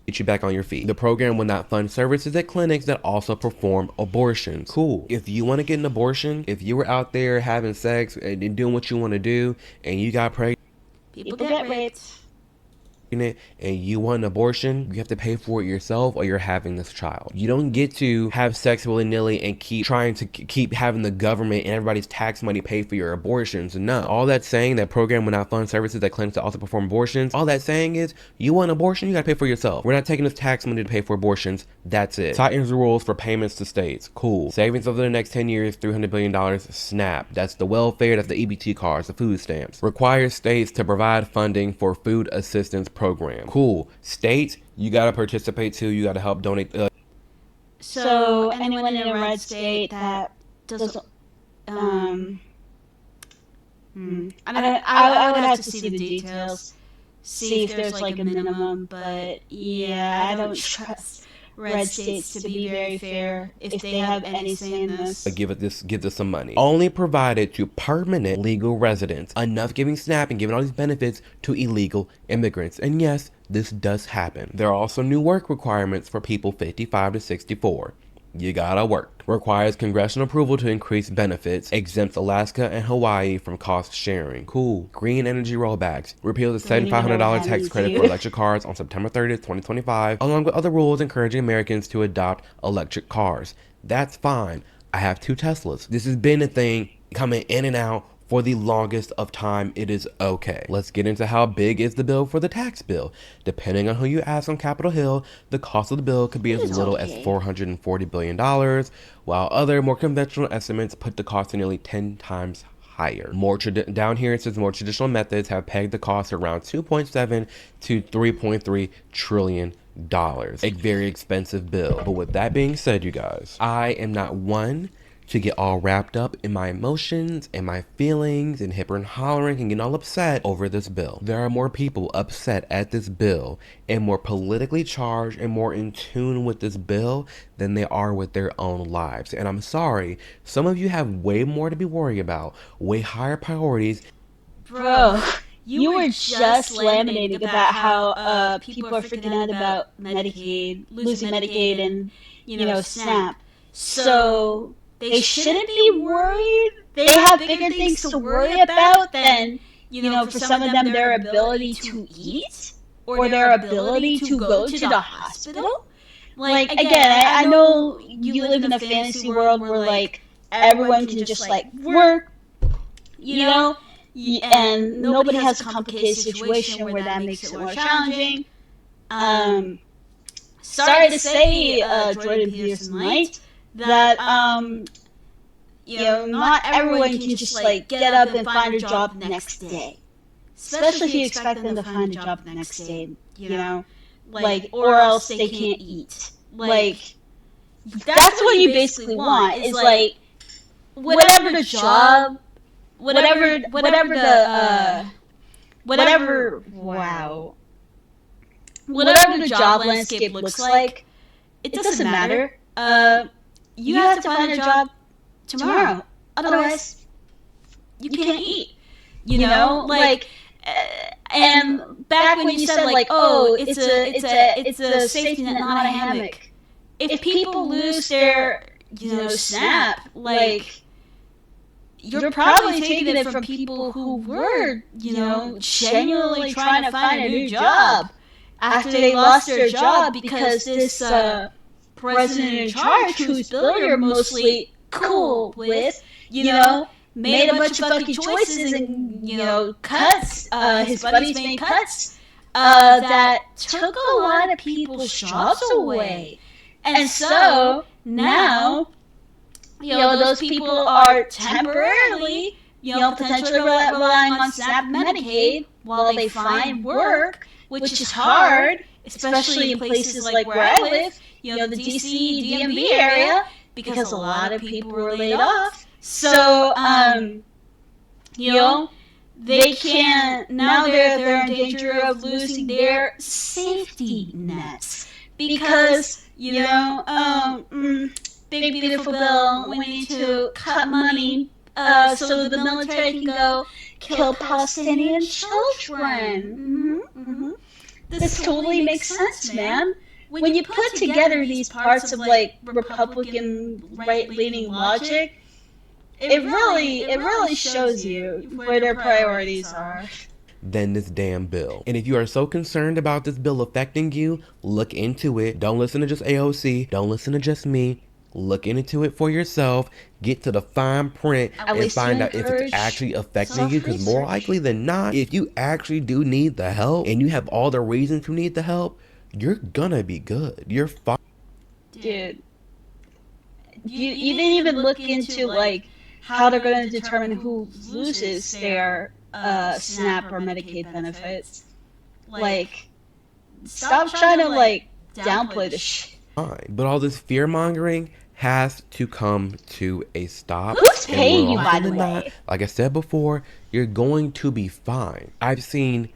Get you back on your feet. The program will not fund services at clinics that also perform abortions. Cool. If you want to get an abortion, if you were out there having sex and doing what you want to do, and you got pregnant, people get raped, and you want an abortion, you have to pay for it yourself, or you're having this child. You don't get to have sex willy-nilly and keep trying to keep having the government and everybody's tax money pay for your abortions. No. All that's saying, that program will not fund services that clinics that also perform abortions, all that's saying is, you want an abortion, you gotta pay for yourself. We're not taking this tax money to pay for abortions. That's it. Tightens the rules for payments to states. Cool. Savings over the next 10 years, $300 billion. Snap. That's the welfare, that's the EBT cards, the food stamps. Requires states to provide funding for food assistance program. Cool. States, you gotta participate too. You gotta help donate. So anyone in a red state that doesn't, I would have to see the details, see if there's like a minimum. But yeah, I don't trust red states to be very fair if they have any say in this. Give this some money. Only provided to permanent legal residents. Enough giving SNAP and giving all these benefits to illegal immigrants. And yes, this does happen. There are also new work requirements for people 55 to 64. You gotta work. Requires congressional approval to increase benefits. Exempts Alaska and Hawaii from cost sharing. Cool. Green energy rollbacks. Repeals the $7,500 tax credit for electric cars on September 30th, 2025, along with other rules encouraging Americans to adopt electric cars. That's fine. I have 2 Teslas. This has been a thing coming in and out for the longest of time. It is okay. Let's get into how big is the bill for the tax bill. Depending on who you ask on Capitol Hill, the cost of the bill could be as little as $440 billion, while other more conventional estimates put the cost to nearly 10 times higher. Down here it says more traditional methods have pegged the cost around 2.7 to 3.3 trillion dollars. A very expensive bill. But with that being said, you guys, I am not one to get all wrapped up in my emotions and my feelings and hipper and hollering and getting all upset over this bill. There are more people upset at this bill and more politically charged and more in tune with this bill than they are with their own lives. And I'm sorry, some of you have way more to be worried about, way higher priorities. Bro, you were just laminating about how people are freaking out about Medicaid, losing Medicaid, and SNAP. So they shouldn't be worried. They have bigger things to worry about than, for some of them, their ability to eat or their ability to go to the hospital. Like, again, I know you live in a fantasy world where, like, everyone can just, like, work, and nobody has a complicated situation where that makes it more challenging. Sorry to say, Jordan Peterson Light, that not everyone can just like get up and find a job the next day, especially if you expect them to find a job the next day, like, or else they can't eat. Like, that's what you basically want, is like whatever the job, whatever the job landscape looks like, it doesn't matter. You have to find a job tomorrow. Otherwise, you can't eat. And back when you said like, oh, it's a safety net, not a hammock. If people lose their, SNAP, like, you're probably taking it from people who were, genuinely trying to find a new job after they lost their job because this president in charge, whose bill you're mostly cool with, made a bunch of fucking choices and, cuts, his buddies made cuts that took a lot of people's jobs away. And so now, those people are temporarily, potentially relying on SNAP and Medicaid while they find work, which is hard, especially in places like where I live, the DC, DMV area, because a lot of people were laid off. So, they can't, now they're in danger of losing their safety nets. Because, big beautiful bill, we need to cut money so the military can go kill Palestinian children. This totally makes sense, man. When you put together these parts of like Republican right-leaning logic, it really shows you where their priorities are. Than this damn bill. And if you are so concerned about this bill affecting you, look into it. Don't listen to just AOC. Don't listen to just me. Look into it for yourself. Get to the fine print and find out if it's actually affecting you. Because more likely than not, if you actually do need the help and you have all the reasons to need the help, you're gonna be good. You're fine. Dude, you didn't even look into like how they're going to determine who loses their SNAP or Medicaid benefits. Like, stop trying to like downplay the shit. Fine. But all this fear mongering has to come to a stop. Who's paying you, by the way? Like I said before, you're going to be fine. I've seen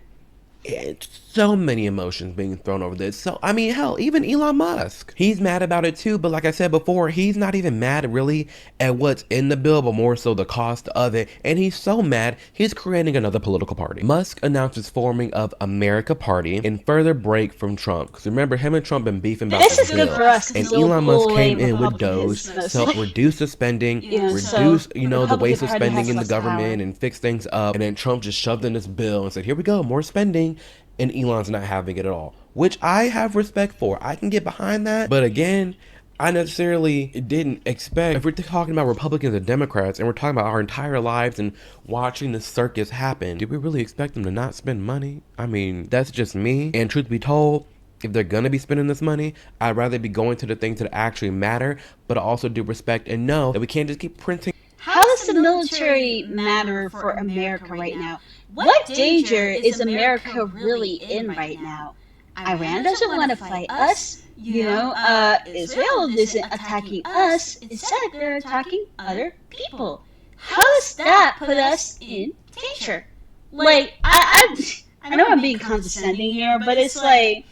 so many emotions being thrown over this. So, I mean, hell, even Elon Musk, he's mad about it too. But like I said before, he's not even mad really at what's in the bill, but more so the cost of it. And he's so mad, he's creating another political party. Musk announces forming of America Party in further break from Trump. Because remember, him and Trump been beefing about this bill. Good for us, and Elon Musk came in with Doge to help reduce the spending, reduce, the waste of spending in the government and fix things up. And then Trump just shoved in this bill and said, here we go, more spending. And Elon's not having it at all, which I have respect for. I can get behind that. But again, I necessarily didn't expect, if we're talking about Republicans and Democrats and we're talking about our entire lives and watching the circus happen, did we really expect them to not spend money? I mean, that's just me. And truth be told, if they're gonna be spending this money, I'd rather be going to the things that actually matter, but also do respect and know that we can't just keep printing. How does the military matter for America right now? What danger is America really in right now? Iran doesn't want to fight us. Israel isn't attacking us. Instead, they're attacking other people. How does that put us in danger? Like, I know I'm being condescending here, but it's like,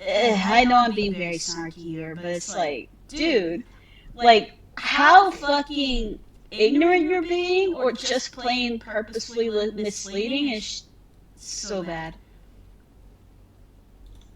I know I'm being very snarky here, but it's like, dude, like, how fucking ignorant you're being, or just plain purposefully misleading, is so bad.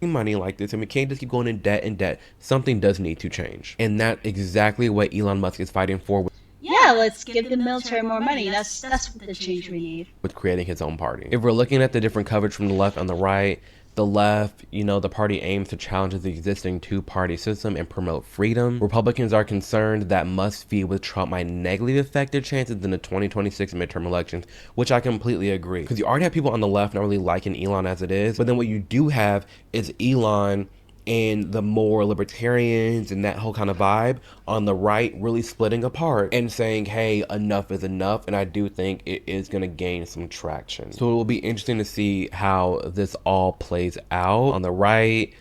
Money like this, and we can't just keep going in debt and debt. Something does need to change, and that's exactly what Elon Musk is fighting for. Yeah, let's give the military more money. That's what the change we need. With creating his own party. If we're looking at the different coverage from the left and the right, the left, the party aims to challenge the existing two-party system and promote freedom. Republicans are concerned that Musk's feud with Trump might negatively affect their chances in the 2026 midterm elections, which I completely agree. Because you already have people on the left not really liking Elon as it is, but then what you do have is Elon and the more libertarians and that whole kind of vibe on the right really splitting apart and saying, hey, enough is enough. And I do think it is going to gain some traction. So it will be interesting to see how this all plays out. On the right,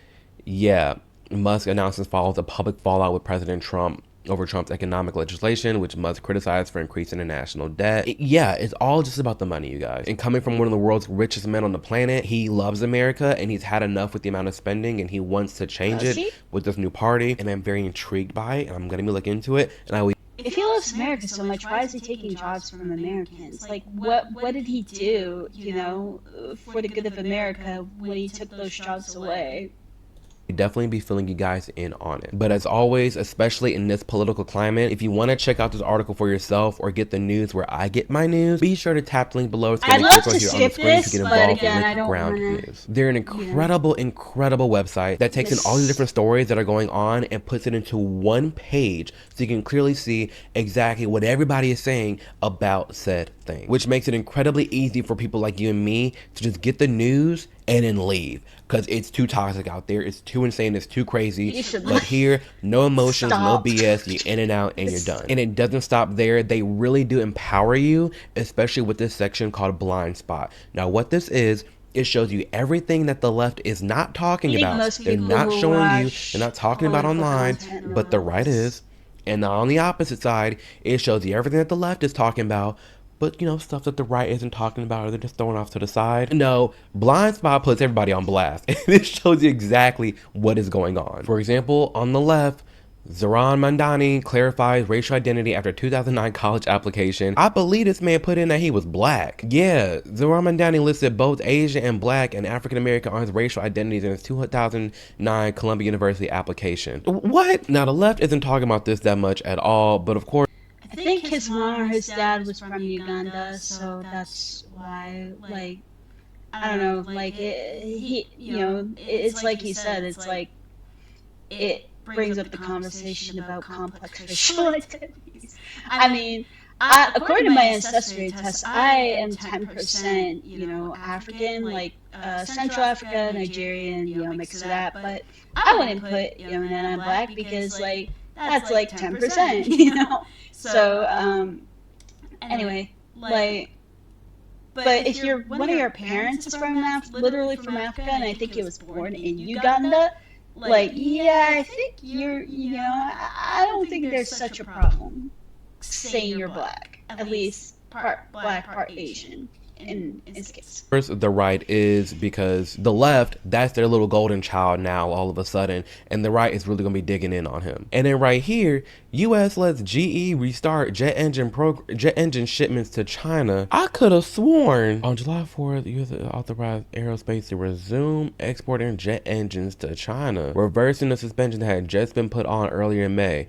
yeah, Musk announces follows a public fallout with President Trump over Trump's economic legislation, which Musk criticized for increasing the national debt. It's all just about the money, you guys. And coming from one of the world's richest men on the planet, he loves America and he's had enough with the amount of spending and he wants to change it with this new party. And I'm very intrigued by it and I'm going to look into it. And if he loves America so much, why is he taking jobs from Americans? Like, what did he do, for the good of America when he took those jobs away? Definitely be filling you guys in on it. But as always, especially in this political climate, if you want to check out this article for yourself or get the news where I get my news, be sure to tap the link below. It's I'd love to skip this, but again, I don't want to. They're an incredible website that takes in all the different stories that are going on and puts it into one page so you can clearly see exactly what everybody is saying about said thing, which makes it incredibly easy for people like you and me to just get the news and then leave. Because it's too toxic out there. It's too insane. It's too crazy. should But here, no emotions, no stop. BS. You're in and out and you're done. And it doesn't stop there. They really do empower you, especially with this section called blind spot. Now, what this is, it shows you everything that the left is not talking about. They're not showing you. They're not talking about online. But the right is. And on the opposite side, it shows you everything that the left is talking about. But, you know, stuff that the right isn't talking about, or they're just throwing off to the side. No, blind spot puts everybody on blast. And it shows you exactly what is going on. For example, on the left, Zohran Mamdani clarifies racial identity after 2009 college application. I believe this man put in that he was black. Yeah, Zohran Mamdani listed both Asian and black and African American on his racial identities in his 2009 Columbia University application. What? Now, the left isn't talking about this that much at all, but of course, I think his mom or his dad was from Uganda, so that's why, like, I don't know, like, it's like he said, it's like, it brings up the conversation about complex racial identities. I mean, according to my ancestry test, I am 10%, African, like, Central Africa, Nigerian, mix of that, but I wouldn't put, and then I'm black because, like, that's like 10%, So, anyway, like, but if one of your parents is from literally from Africa, and I think he was born in Uganda, like, yeah, I think I don't think there's such a problem saying you're black, at least part black, part Asian. In his case. First, the right is because the left, that's their little golden child now all of a sudden, and the right is really going to be digging in on him. And then right here, U.S. lets GE restart jet engine shipments to China. I could have sworn on July 4th, the U.S. authorized aerospace to resume exporting jet engines to China, reversing the suspension that had just been put on earlier in May.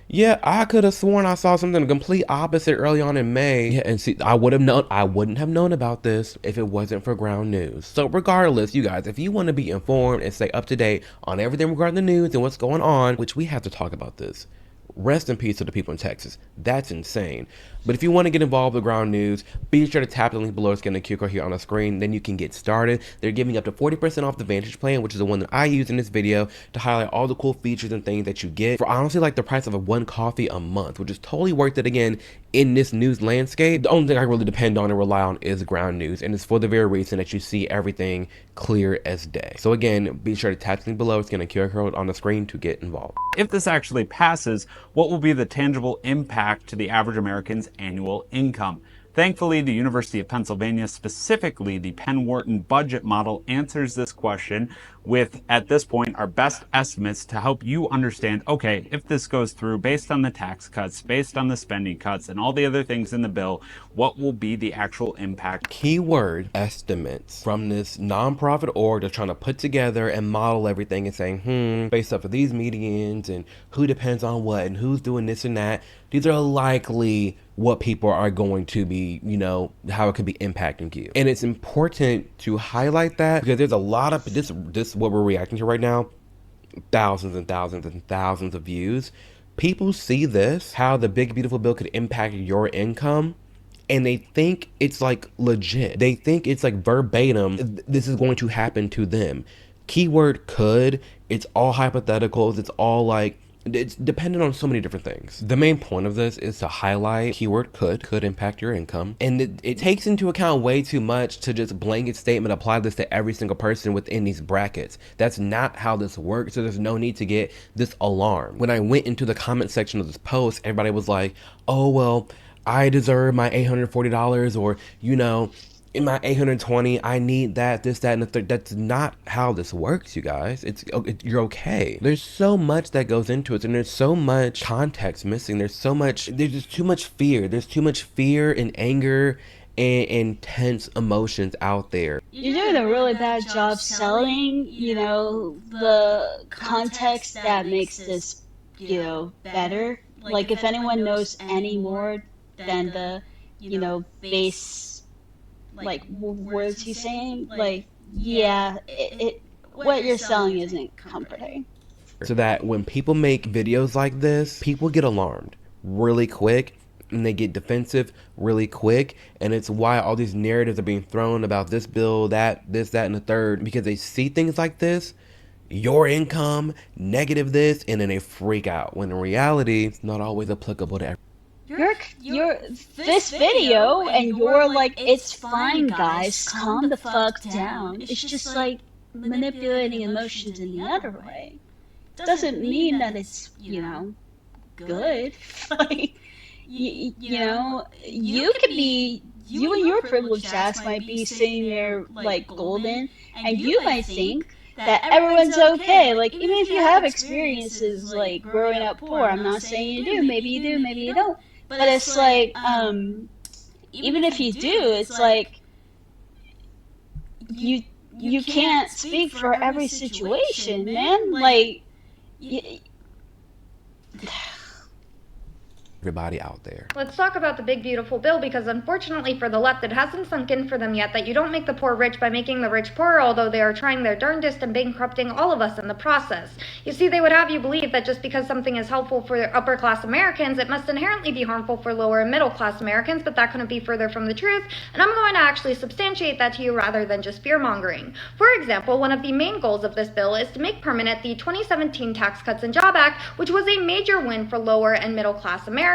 Yeah, I could have sworn I saw something complete opposite early on in May. Yeah, and see, I wouldn't have known about this if it wasn't for ground news. So regardless, you guys, if you want to be informed and stay up to date on everything regarding the news and what's going on, which we have to talk about this. Rest in peace to the people in Texas. That's insane. But if you want to get involved with ground news, be sure to tap the link below. It's getting a QR code here on the screen. Then you can get started. They're giving up to 40% off the Vantage plan, which is the one that I use in this video to highlight all the cool features and things that you get for honestly like the price of one coffee a month, which is totally worth it again in this news landscape. The only thing I really depend on and rely on is ground news, and it's for the very reason that you see everything clear as day. So again, be sure to tap the link below. It's getting a QR code on the screen to get involved. If this actually passes, what will be the tangible impact to the average American's annual income? Thankfully, the University of Pennsylvania, specifically the Penn Wharton budget model, answers this question with, at this point, our best estimates to help you understand, okay, if this goes through, based on the tax cuts, based on the spending cuts, and all the other things in the bill, what will be the actual impact? Keyword estimates from this nonprofit org that's trying to put together and model everything and saying, based off of these medians and who depends on what and who's doing this and that. These are likely what people are going to be, how it could be impacting you. And it's important to highlight that because there's a lot of this what we're reacting to right now, thousands and thousands and thousands of views. People see this, how the big beautiful bill could impact your income, and they think it's like legit. They think it's like verbatim, this is going to happen to them. Keyword could, it's all hypotheticals, it's all like, it's dependent on so many different things. The main point of this is to highlight keyword could impact your income. And it takes into account way too much to just blanket statement, apply this to every single person within these brackets. That's not how this works. So there's no need to get this alarm. When I went into the comment section of this post, everybody was like, oh, well, I deserve my $840 or, in my 820, I need that, this, that, and the third. That's not how this works, you guys. You're okay. There's so much that goes into it, and there's so much context missing. There's just too much fear. There's too much fear and anger and intense emotions out there. You're doing a really bad job selling, the context that makes this, better. Like, if anyone knows any more than the, base, like, words he's saying, like, yeah, what you're selling isn't comforting. So that when people make videos like this, people get alarmed really quick, and they get defensive really quick. And it's why all these narratives are being thrown about this bill, that, this, that, and the third, because they see things like this, your income, negative this, and then they freak out, when in reality, it's not always applicable to everyone. Your this video and you're like, it's fine, guys, calm the fuck down. It's just like manipulating emotions in the other way. Doesn't mean that it's, good. Like, you know, you could be, you and your privileged ass might be sitting there like golden, and you might think that everyone's okay. Like, even if you have experiences like growing up poor, I'm not saying you do, maybe you do, maybe you don't. But it's like, even if you do, it's like, you can't speak for every situation, man. Like, everybody out there. Let's talk about the big beautiful bill, because unfortunately for the left, it hasn't sunk in for them yet that you don't make the poor rich by making the rich poorer, although they are trying their darndest and bankrupting all of us in the process. You see, they would have you believe that just because something is helpful for upper class Americans, it must inherently be harmful for lower and middle class Americans, but that couldn't be further from the truth, and I'm going to actually substantiate that to you rather than just fear mongering. For example, one of the main goals of this bill is to make permanent the 2017 Tax Cuts and Job Act, which was a major win for lower and middle class Americans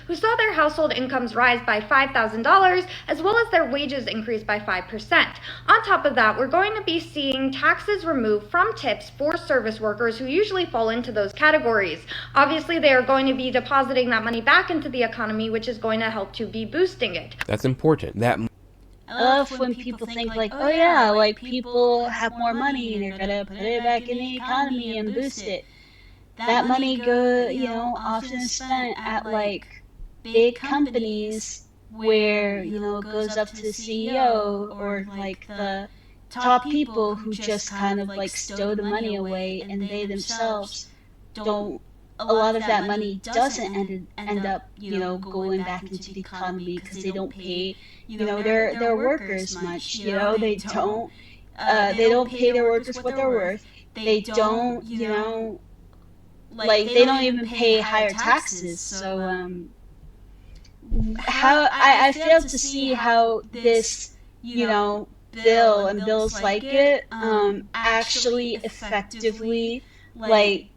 who saw their household incomes rise by $5,000 as well as their wages increase by 5%. On top of that, we're going to be seeing taxes removed from tips for service workers who usually fall into those categories. Obviously, they are going to be depositing that money back into the economy, which is going to help to be boosting it. That's important. That I love when people think like, oh yeah, like people have more money and they're gonna put it back in the economy and boost it. That money often is spent at like big companies where, it goes up to the CEO or like the top people who just kind of like stow the money away, and they themselves don't, a lot of that money doesn't end up, going back into the economy because they don't pay, their workers much, they don't pay their workers what they're worth. They don't, like they don't even pay higher taxes. So how I fail to see how this bill and bills like it actually effectively like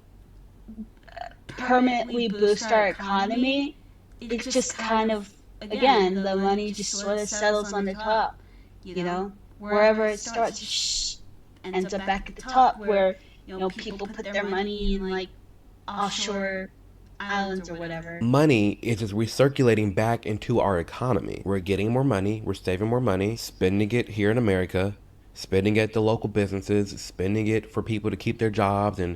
permanently boost our economy. It's just kind of, again, the money just sort of settles on the top, wherever it starts, ends up back at the top where people put their money in like offshore islands or whatever. money is just recirculating back into our economy. We're getting more money, we're saving more money, spending it here in America, spending it at the local businesses, spending it for people to keep their jobs, and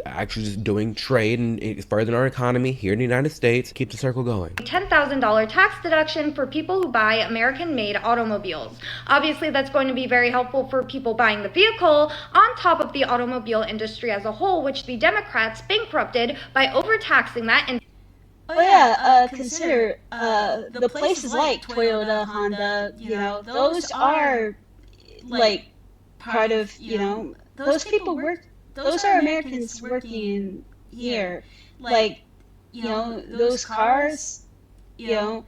actually just doing trade and furthering our economy here in the United States. Keep the circle going. $10,000 tax deduction for people who buy American-made automobiles. Obviously, that's going to be very helpful for people buying the vehicle, on top of the automobile industry as a whole, which the Democrats bankrupted by overtaxing that. And consider the places like Toyota, Honda, those are like part of, those people work, those are Americans working here. Like, those cars, even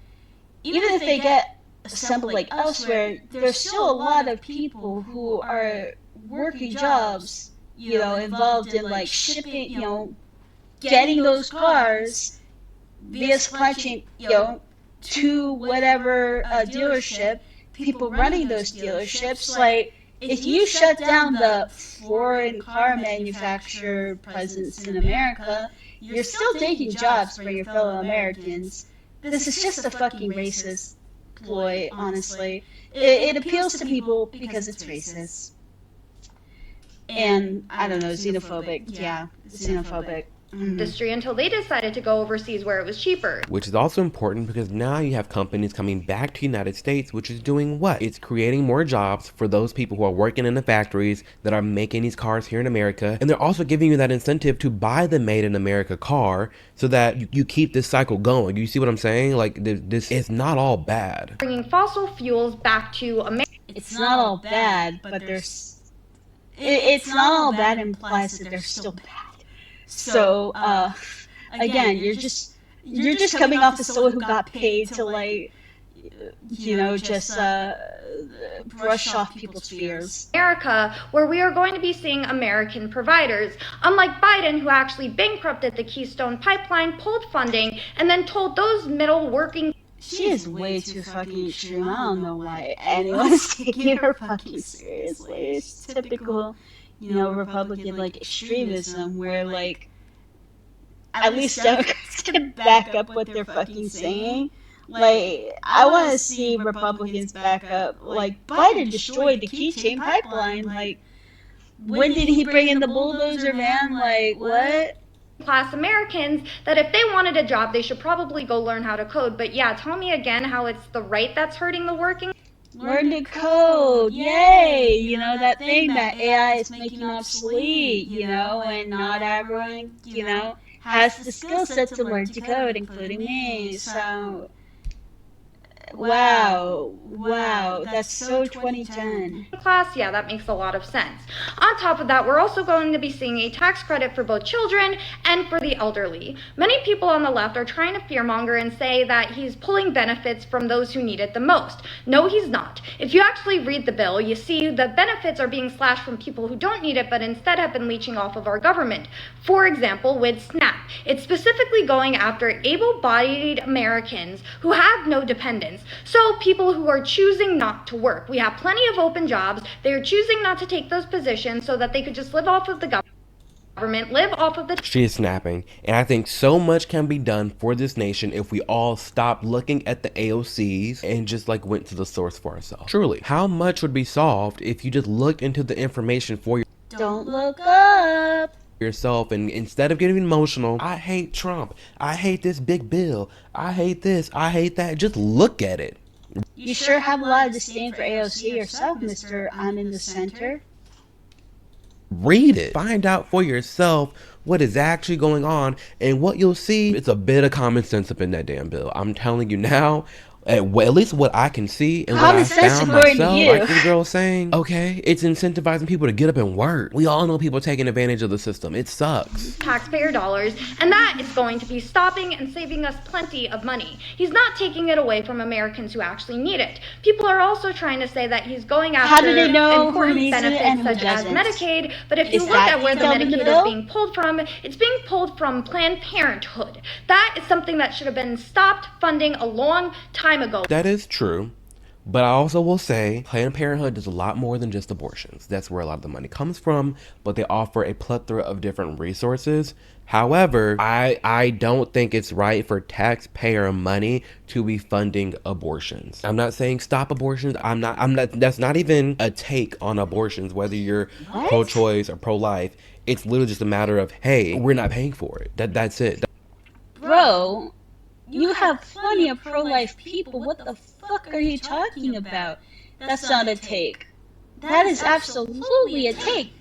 if they get assembled like elsewhere, there's still a lot of people who are working jobs, involved in like shipping, getting those cars via supply chain, to whatever dealership, people running those dealerships. Like, if you shut down the foreign car manufacturer presence in America, you're still taking jobs from your fellow Americans. This is just a fucking racist ploy, honestly. It appeals to people because it's racist. And, I don't know, xenophobic. Yeah, xenophobic. industry until they decided to go overseas where it was cheaper. Which is also important because now you have companies coming back to the United States, which is doing what? It's creating more jobs for those people who are working in the factories that are making these cars here in America. And they're also giving you that incentive to buy the made in America car so that you keep this cycle going. You see what I'm saying? Like, this is not all bad. Bringing fossil fuels back to America. It's not all bad, but it's not all bad implies that they're still bad. So, again, you're just you're just coming off as someone who got paid to, like, just brush off people's fears. America, where we are going to be seeing American providers, unlike Biden, who actually bankrupted the Keystone Pipeline, pulled funding, and then told those middle working. She is way too fucking extreme. I don't know why anyone's taking her fucking seriously. It's typical, Republican, like, extremism, where, like, at least Democrats can back up what they're fucking saying. Like, I want to see Republicans back up. Like, Biden destroyed the keychain pipeline. Like, when did he bring in the bulldozer, man? Like, what? Class Americans, that if they wanted a job, they should probably go learn how to code. But yeah, tell me again how it's the right that's hurting the working. Learn to code, yay! That thing that AI is making obsolete, and not everyone, has the skill set to learn to code, including me. So, wow, that's so 2010. Class, yeah, that makes a lot of sense. On top of that, we're also going to be seeing a tax credit for both children and for the elderly. Many people on the left are trying to fearmonger and say that he's pulling benefits from those who need it the most. No, he's not. If you actually read the bill, you see the benefits are being slashed from people who don't need it, but instead have been leeching off of our government. For example, with SNAP, it's specifically going after able-bodied Americans who have no dependents. So people who are choosing not to work. We have plenty of open jobs. They are choosing not to take those positions so that they could just live off of the government, live off of the... She is snapping, and I think so much can be done for this nation if we all stop looking at the AOCs and just like went to the source for ourselves. Truly, how much would be solved if you just looked into the information for Don't look up yourself, and instead of getting emotional, I hate Trump, I hate this big bill, I hate this, I hate that, just look at it. You sure have a lot of disdain for AOC yourself, Mr. I'm in the center. Read it. Find out for yourself what is actually going on, and what you'll see, it's a bit of common sense up in that damn bill. I'm telling you now, at least what I can see and what I found myself, like this girl saying, okay, it's incentivizing people to get up and work. We all know people taking advantage of the system. It sucks. Taxpayer dollars, and that is going to be stopping and saving us plenty of money. He's not taking it away from Americans who actually need it. People are also trying to say that he's going after important benefits such as Medicaid, but if you look at where the Medicaid is being pulled from, it's being pulled from Planned Parenthood. That is something that should have been stopped funding a long time ago. That is true, but I also will say Planned Parenthood does a lot more than just abortions. That's where a lot of the money comes from, but they offer a plethora of different resources. However, I don't think it's right for taxpayer money to be funding abortions. I'm not saying stop abortions. I'm not, that's not even a take on abortions, whether you're pro-choice or pro-life. It's literally just a matter of, hey, we're not paying for it. That's it. Bro, you have plenty of pro-life people. What the fuck are you talking about? That's not a take. That is absolutely a take.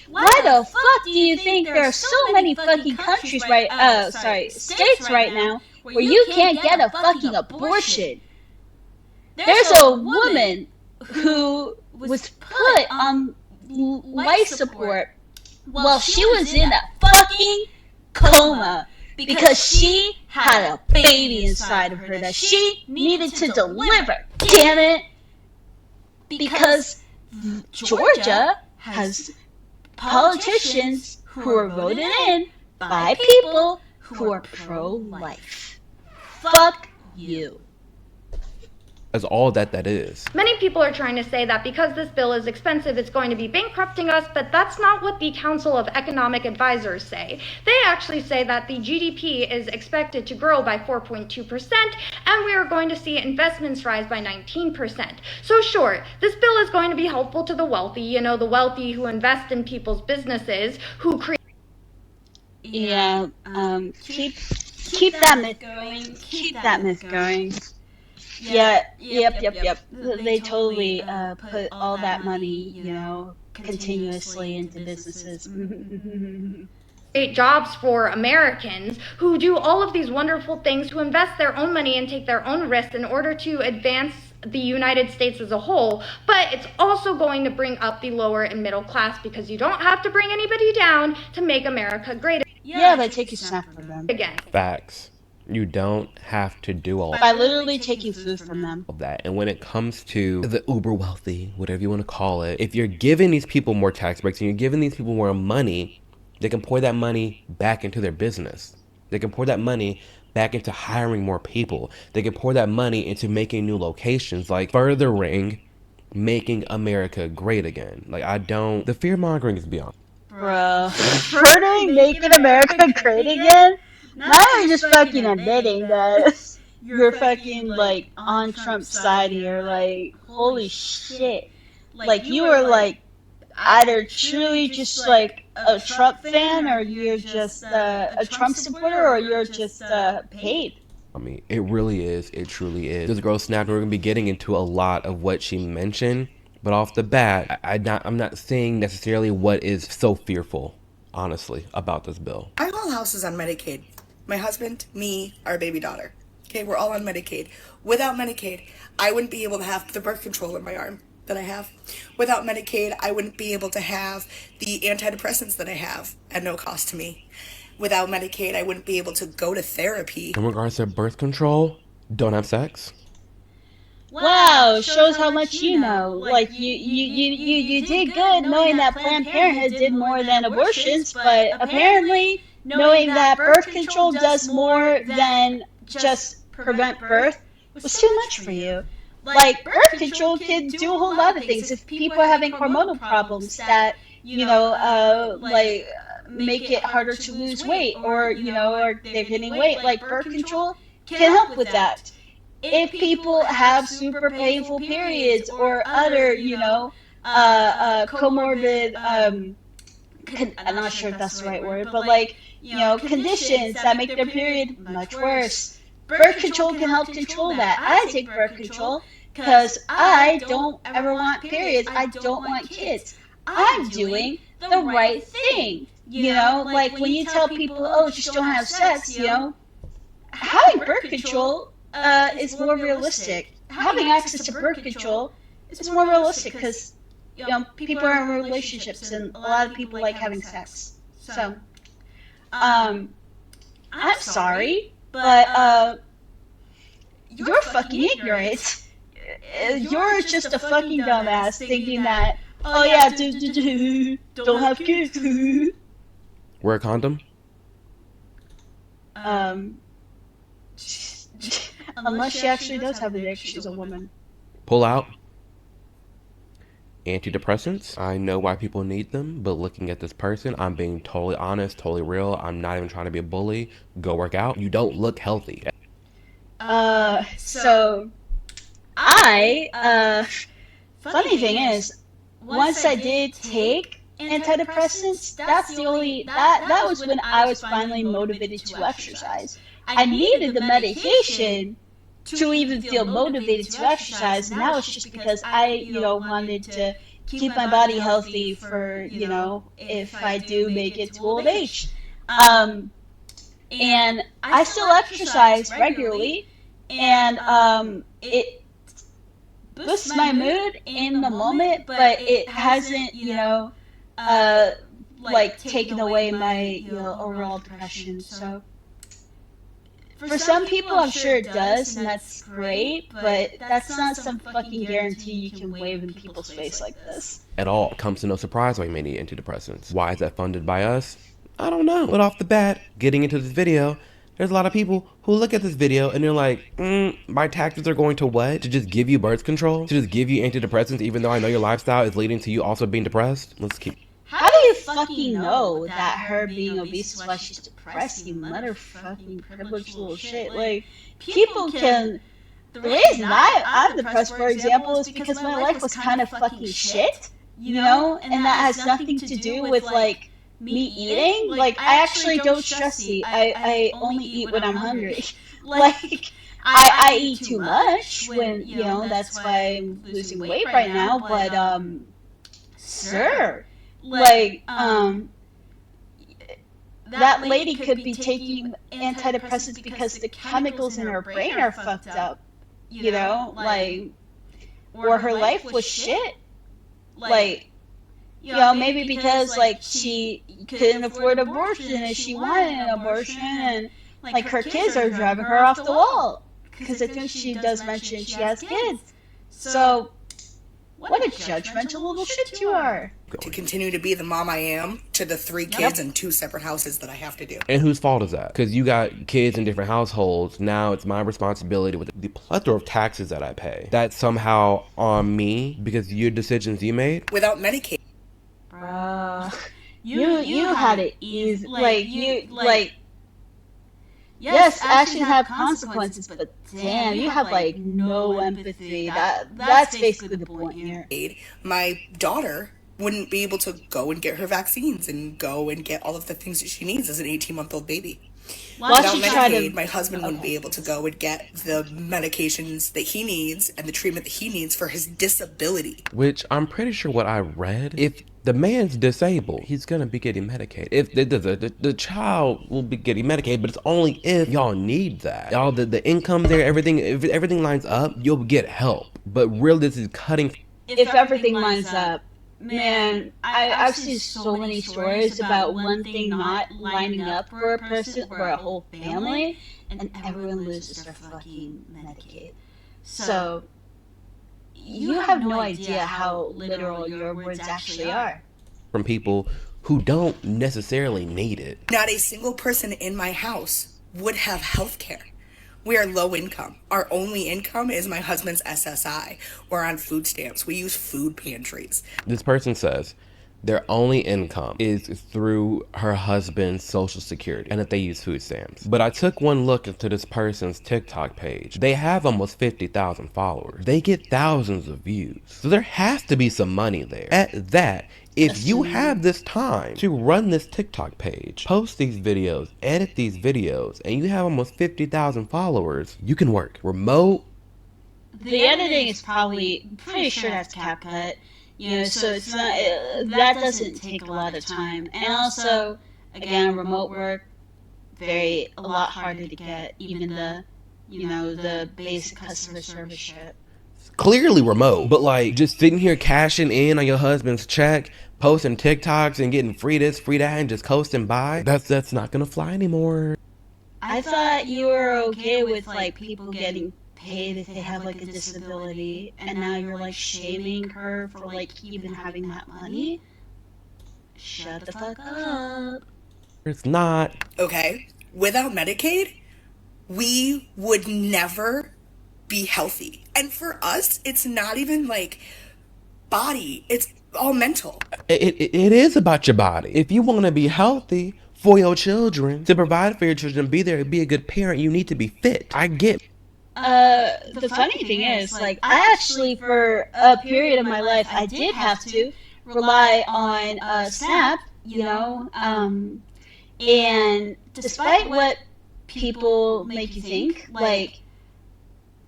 Why the fuck do you think there are so many fucking countries states right now where you can't get a fucking abortion? There's a woman who was put on life support while she was in a fucking coma because she had a baby inside of her that she needed to deliver. Damn it! Because Georgia has politicians who are voted in by people who are pro-life. Fuck you. That's all that is. Many people are trying to say that because this bill is expensive, it's going to be bankrupting us, but that's not what the Council of Economic Advisors say. They actually say that the GDP is expected to grow by 4.2%, and we are going to see investments rise by 19%. So sure, this bill is going to be helpful to the wealthy, the wealthy who invest in people's businesses, who create... Yeah, keep that myth going. Keep that myth going. Yeah, yep. They totally put all that money, continuously into businesses. Create jobs for Americans who do all of these wonderful things, who invest their own money and take their own risks in order to advance the United States as a whole. But it's also going to bring up the lower and middle class, because you don't have to bring anybody down to make America great Yeah, but take a snap for them. Again. Facts. You don't have to do all by literally taking food from them. of that. And when it comes to the uber wealthy, whatever you want to call it, if you're giving these people more tax breaks and you're giving these people more money, they can pour that money back into their business. They can pour that money back into hiring more people. They can pour that money into making new locations, like furthering making America great again. Like, the fear mongering is beyond. Bro, furthering making America great again? Now you're just fucking admitting that you're fucking, like, on Trump's side here. Like, holy shit. Like, you are, like, either truly just, like, a Trump fan, or you're just a Trump supporter, or you're just paid. I mean, it really is. It truly is. This girl snapped, and we're going to be getting into a lot of what she mentioned. But off the bat, I'm not saying necessarily what is so fearful, honestly, about this bill. My whole house is on Medicaid. My husband, me, our baby daughter. Okay, we're all on Medicaid. Without Medicaid, I wouldn't be able to have the birth control in my arm that I have. Without Medicaid, I wouldn't be able to have the antidepressants that I have at no cost to me. Without Medicaid, I wouldn't be able to go to therapy. In regards to birth control, don't have sex. Wow, shows how much you know. Like, you did good knowing that Planned Parenthood did more than abortions, but apparently knowing that birth control does more than just prevent birth was too much for you. Like, birth control can do a whole lot of things. If people are having hormonal problems that, like, make it harder to lose weight, or, or they're getting weight, like, birth control can help with that. If people have super painful periods or other, comorbid, I'm not sure if that's the right word, but like, conditions that make their period much worse, birth control can help control that. I take birth control because I don't ever want periods. I don't want kids. I'm doing the right thing. Like when you tell people, oh, just don't have sex, having birth control is more realistic. Having access to birth control is more realistic because, people are in relationships and a lot of people like having sex. So, I'm sorry, but you're fucking ignorant. You're just a fucking dumbass thinking that, oh yeah, don't have kids. Wear a condom? Unless she actually does have a dick, she's a woman. Pull out. Antidepressants. I know why people need them, but looking at this person, I'm being totally honest, totally real. I'm not even trying to be a bully. Go work out. You don't look healthy. So funny thing is, once I did take antidepressants, that's the only, that was when I was finally motivated to exercise. I needed the medication to even feel motivated to exercise, and that was just because I, wanted to keep my body healthy for, if I do make it to old age. And I still exercise regularly, and it boosts my mood in the moment, but it hasn't, like taken away my, overall depression. So for some people, I'm sure it does, and that's great, but that's not some fucking guarantee you can wave in people's face like this. At all. It comes to no surprise why you may need antidepressants. Why is that funded by us? I don't know. But off the bat, getting into this video, there's a lot of people who look at this video and they're like, my taxes are going to what? To just give you birth control? To just give you antidepressants even though I know your lifestyle is leading to you also being depressed? Let's keep... How do you fucking know that her being obese is why she's depressed, you motherfucking privileged little shit? Like, people can... The reason I'm depressed, for example, is because my life was kind of fucking shit, and that has nothing to do with, like, me eating. Like, I actually don't stress eat. I only eat when I'm hungry. Like, I eat too much when, that's why I'm losing weight right now, but, sir... Like, that lady could be taking antidepressants because the chemicals in her brain are fucked up, like, or her life was shit. Like, maybe because, like, she couldn't afford abortion and she wanted an abortion, and like her kids are driving her off the wall. Because I think she does mention she has kids. So, what a judgmental little shit you are. To continue to be the mom I am to the 3 kids and 2 separate houses that I have to do. And whose fault is that? Because you got kids in different households. Now it's my responsibility with the plethora of taxes that I pay. That's somehow on me because your decisions you made. Without Medicaid. You had it easy. Yes, actions have consequences, but damn, you have like no empathy. That's basically the point here. My daughter wouldn't be able to go and get her vaccines and go and get all of the things that she needs as an 18-month-old baby. Without Medicaid, my husband wouldn't be able to go and get the medications that he needs and the treatment that he needs for his disability. Which I'm pretty sure what I read, if the man's disabled, he's gonna be getting Medicaid. If the child will be getting Medicaid, but it's only if y'all need that. Y'all, the income there, everything, if everything lines up, you'll get help. But really, this is cutting. If everything lines up, man, I've seen so many stories about one thing not lining up for a person or a whole family, and everyone loses their fucking Medicaid. So, you have no idea how literal your words actually are. From people who don't necessarily need it. Not a single person in my house would have health care. We are low income. Our only income is my husband's SSI. We're on food stamps. We use food pantries. This person says their only income is through her husband's social security and that they use food stamps. But I took one look into this person's TikTok page. They have almost 50,000 followers. They get thousands of views. So there has to be some money there. At that, if you have this time to run this TikTok page, post these videos, edit these videos, and you have almost 50,000 followers, you can work remote. The editing is probably, pretty sure that's CapCut, so it's not, that doesn't take a lot of time. And also, again, remote work, a lot harder to get, even the basic customer service shit. Clearly remote, but like just sitting here cashing in on your husband's check, posting TikToks and getting free this, free that, and just coasting by, that's not gonna fly anymore. I thought you were okay with like people getting paid if they have like a disability, and now you're like shaming her for like even having that money? Shut the fuck up. It's not. Okay, without Medicaid, we would never be healthy. And for us, it's not even like body, it's all mental. It is about your body. If you want to be healthy for your children, to provide for your children, be there, be a good parent, you need to be fit. I get. The funny thing is, like, I actually, for a period of my life, I did have to rely on SNAP, and despite what people make you think, like,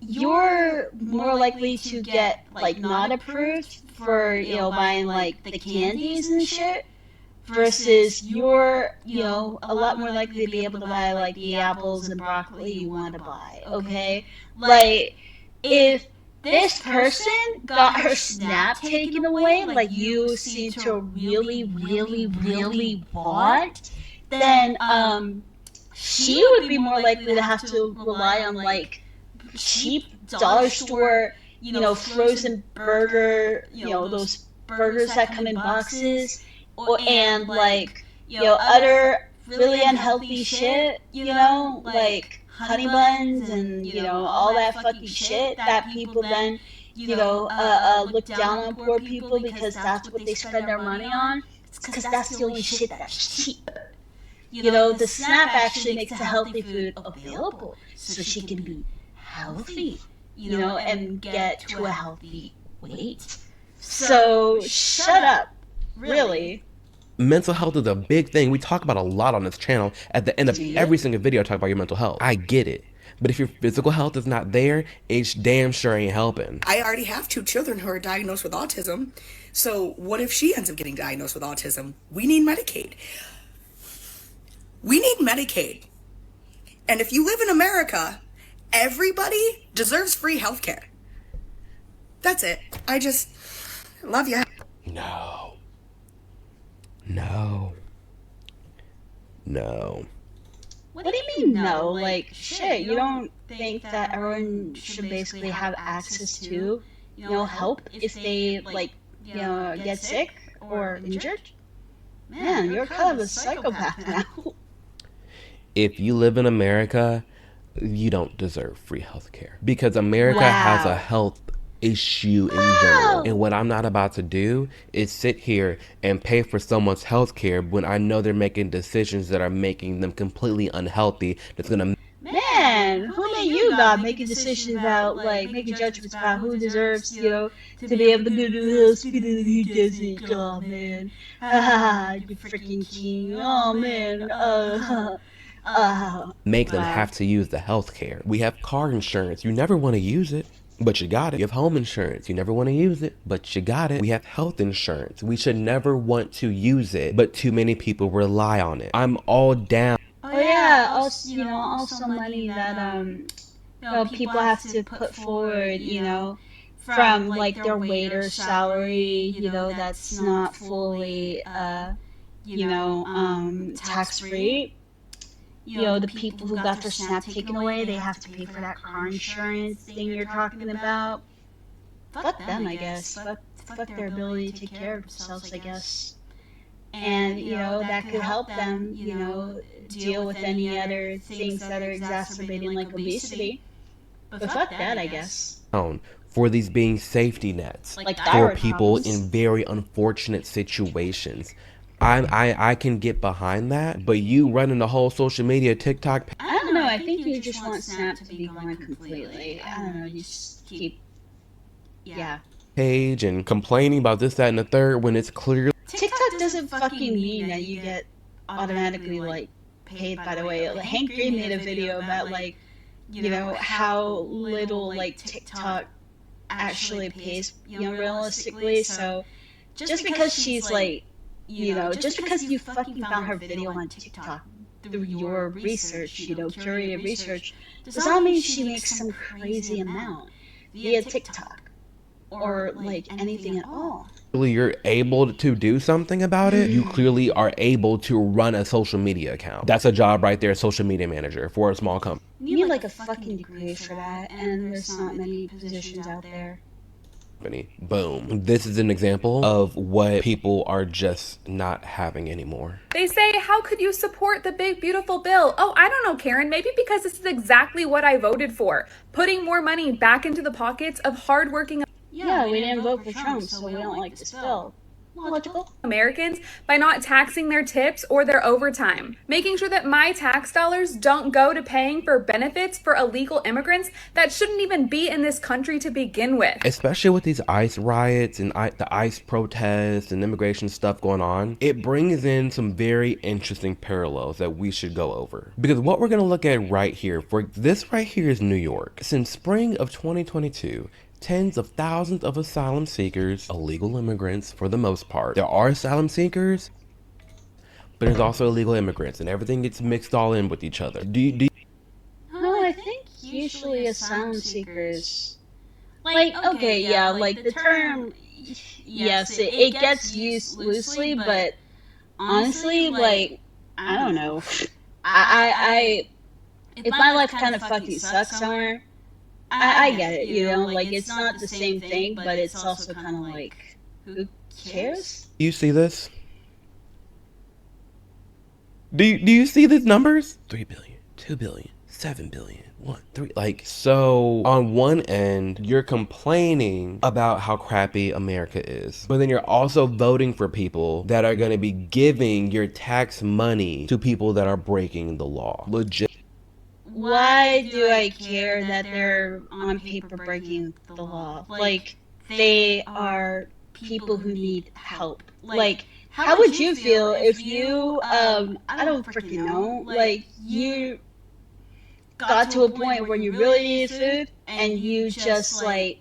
you're more likely to get like not approved for buying like the candies and shit, versus you're a lot more likely to be able to buy like the apples and broccoli you want to buy. Okay, like if this person got her SNAP taken away like you seem to really want, then she would be more likely to have to rely on like cheap dollar store, frozen burger, those burgers that come in boxes, and like, other really unhealthy shit, like honey buns and, all that fucking shit that people then, look down on poor people because that's what they spend their money on. It's because that's the only shit that's cheap. The SNAP actually makes the healthy food available so she can be healthy, and get to a healthy weight. So shut up, really. Mental health is a big thing. We talk about a lot on this channel. At the end of every single video, I talk about your mental health. I get it. But if your physical health is not there, it's damn sure ain't helping. I already have 2 children who are diagnosed with autism. So what if she ends up getting diagnosed with autism? We need Medicaid. We need Medicaid. And if you live in America, everybody deserves free healthcare. That's it. I just love you. No. what do you mean no? Like, shit, you don't think that everyone should basically have access to, help if they, like, get sick or injured? Man, you're kind of a psychopath now. If you live in America, you don't deserve free healthcare because America has a health issue in general. And what I'm not about to do is sit here and pay for someone's healthcare when I know they're making decisions that are making them completely unhealthy. That's gonna Man, who made you God making decisions about, like, making judgments about who deserves, to be able to go to the hospital and who doesn't? Oh, man. You freaking king. Oh, man. make them have to use the healthcare. We have car insurance. You never want to use it, but you got it. You have home insurance. You never want to use it, but you got it. We have health insurance. We should never want to use it, but too many people rely on it. I'm all down. Oh yeah, also money that people have to put forward, from like their waiter's salary, that's not fully tax free. The people who got their SNAP taken away, they have to pay for that car insurance thing you're talking about. Fuck them, I guess. Fuck their ability to take care of themselves, I guess. And, that could help them, deal with any other things that are exacerbating, like obesity. But fuck that, I guess. For these being safety nets Like for people problems. in very unfortunate situations. I can get behind that, but you running the whole social media TikTok I don't know, I think you just want Snap to be gone completely. I don't know, you just keep... Yeah. page and complaining about this, that, and the third when it's clearly TikTok doesn't fucking mean that you get automatically, like, paid, by the way. Like, Hank Green made a video about, like, how little, like, TikTok actually pays, realistically. So, just because she's, like, just because you fucking found her video on TikTok through your research, curated research, does not mean she makes some crazy amount via TikTok or, like, anything at all. you're able to do something about it. You clearly are able to run a social media account. That's a job right there, social media manager for a small company. You need, like, a fucking degree for that, and there's not many positions out there. Boom. This is an example of what people are just not having anymore. They say, how could you support the big, beautiful bill? Oh, I don't know, Karen. Maybe because this is exactly what I voted for. Putting more money back into the pockets of hardworking Yeah, we didn't vote for Trump, so we don't like this bill. Logical. Americans by not taxing their tips or their overtime, making sure that my tax dollars don't go to paying for benefits for illegal immigrants that shouldn't even be in this country to begin with. Especially with these ICE riots and the ICE protests and immigration stuff going on, it brings in some very interesting parallels that we should go over. Because what we're going to look at right here, for this right here is New York. Since spring of 2022, tens of thousands of asylum seekers, illegal immigrants for the most part. There are asylum seekers, but there's also illegal immigrants, and everything gets mixed all in with each other. No, I think usually asylum seekers... Like, okay, yeah, like, the term... Yes, it gets used loosely, but honestly, like, I don't know. If my life kind of fucking sucks somewhere, I get it, like, it's not the same thing, but it's also kind of like, who cares? You see this? Do you see these numbers? 3 billion, 2 billion, 7 billion, 1, 3. Like, so on one end, you're complaining about how crappy America is, but then you're also voting for people that are going to be giving your tax money to people that are breaking the law. Legit. Why do I care that they're on paper breaking the law? Like, they are people who need help. Like, how would you feel if you, I don't freaking know, like, you got to a point where you really needed food and you just, like,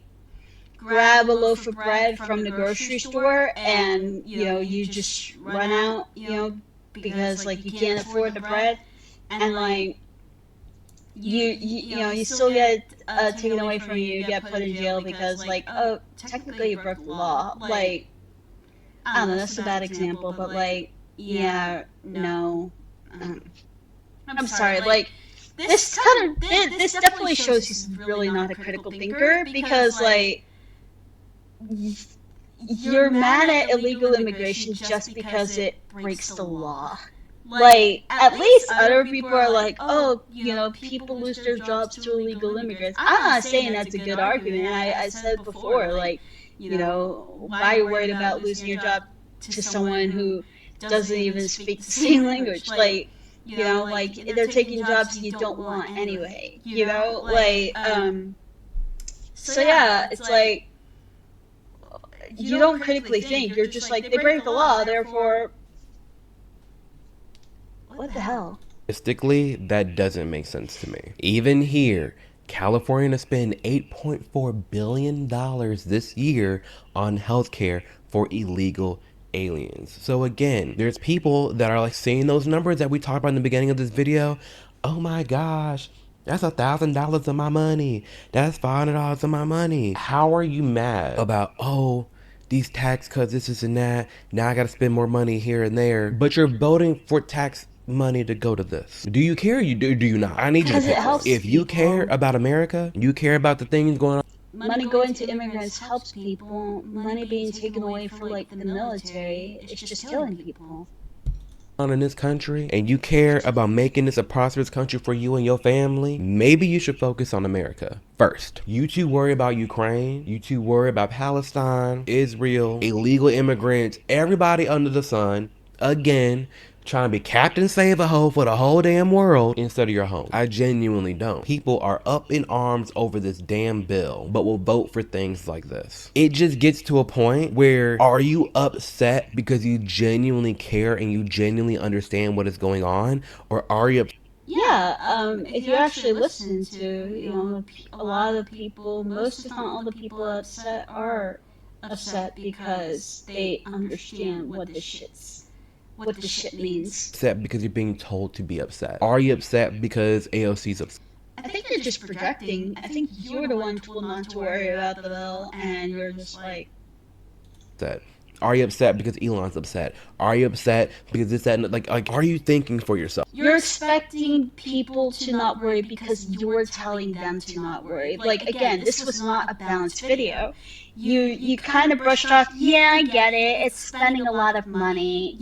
grab a loaf of bread from the grocery store and, you just run out, because, like, you can't afford the bread, and, like, you still get taken away from you, you get put in jail because, like, oh, technically you broke the law. Like, I don't know, that's a bad example, but, like, yeah, no. I'm sorry, like, this definitely shows he's really not a critical thinker, because, like, you're mad at illegal immigration just because it breaks the law. Like, at least other people are like, oh, people lose their jobs to illegal immigrants. I'm not saying that's a good argument. I said before, like, why are you worried about losing your job to someone who doesn't even speak the same language? Like, like, they're taking jobs you don't want anyway, like, so yeah, it's like, you don't critically think, you're just like, they break the law, therefore, what the hell? Realistically, that doesn't make sense to me. Even here, California to spend $8.4 billion this year on healthcare for illegal aliens. So again, there's people that are like seeing those numbers that we talked about in the beginning of this video. Oh my gosh, that's $1,000 of my money. That's $500 of my money. How are you mad about, oh, these tax cuts, this and that, now I gotta spend more money here and there, but you're voting for tax money to go to this? Do you care? Do you not? I need you to pick this. If you care about America, you care about the things going on. Money going to immigrants helps people. Money being taken away for, like, the military, it's just killing people In this country, and you care about making this a prosperous country for you and your family, maybe you should focus on America first. You two worry about Ukraine, you two worry about Palestine, Israel, illegal immigrants, everybody under the sun, again, trying to be Captain Save-A-Ho for the whole damn world instead of your home. I genuinely don't. People are up in arms over this damn bill, but will vote for things like this. It just gets to a point where, are you upset because you genuinely care and you genuinely understand what is going on? Or are you Yeah, if you actually listen to, a lot of the people, most if not all the people upset are upset because they understand what this shit means. upset because you're being told to be upset? Are you upset because AOC's upset? I think they're just projecting. I think you're the one told not to worry about the bill, and you're just like... Are you upset because Elon's upset? Are you upset because this, that, and like, are you thinking for yourself? You're expecting people to not worry because you're telling them to not worry. Like, again, this was not a balanced video. You kind of brushed off, yeah, I get it, it's spending a lot of money,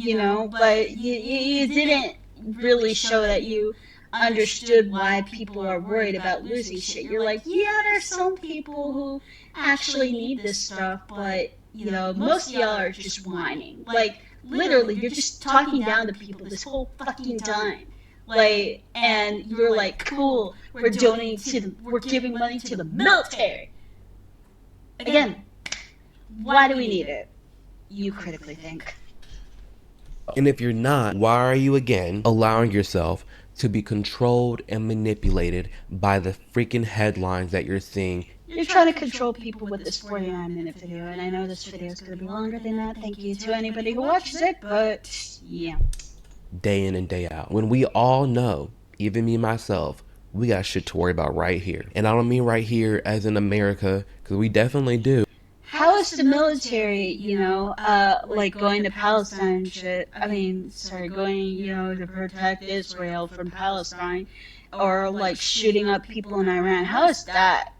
but you didn't really show that you understood why people are worried about losing shit. You're like, yeah, there's some people who actually need this stuff, but most of y'all are just whining. Like, literally, you're just talking down to people this whole fucking time. Like, and you're like, cool, we're giving money to the military. Again, why do we need it? You critically think. And if you're not, why are you again allowing yourself to be controlled and manipulated by the freaking headlines that you're seeing? You're trying to control people with this 49-minute video, and I know this video is going to be longer than that. Thank you to anybody who watches it, but yeah. Day in and day out. When we all know, even me myself, we got shit to worry about right here. And I don't mean right here as in America, because we definitely do. How is the military, like going to Palestine shit? I mean, going, to protect Israel from Palestine, or like shooting up people in Iran. How is that?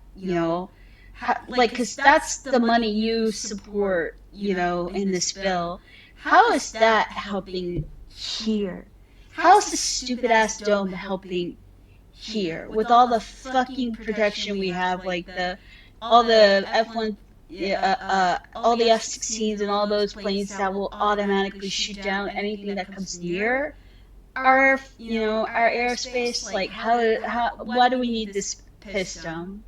Because that's the money you support, in this bill. How is that helping here? How is the stupid ass dome helping here with all the fucking protection we have, like all the F1, all the F-16s and all those planes that will automatically shoot down anything that comes near our, our airspace? Like, why do we need this piss dome?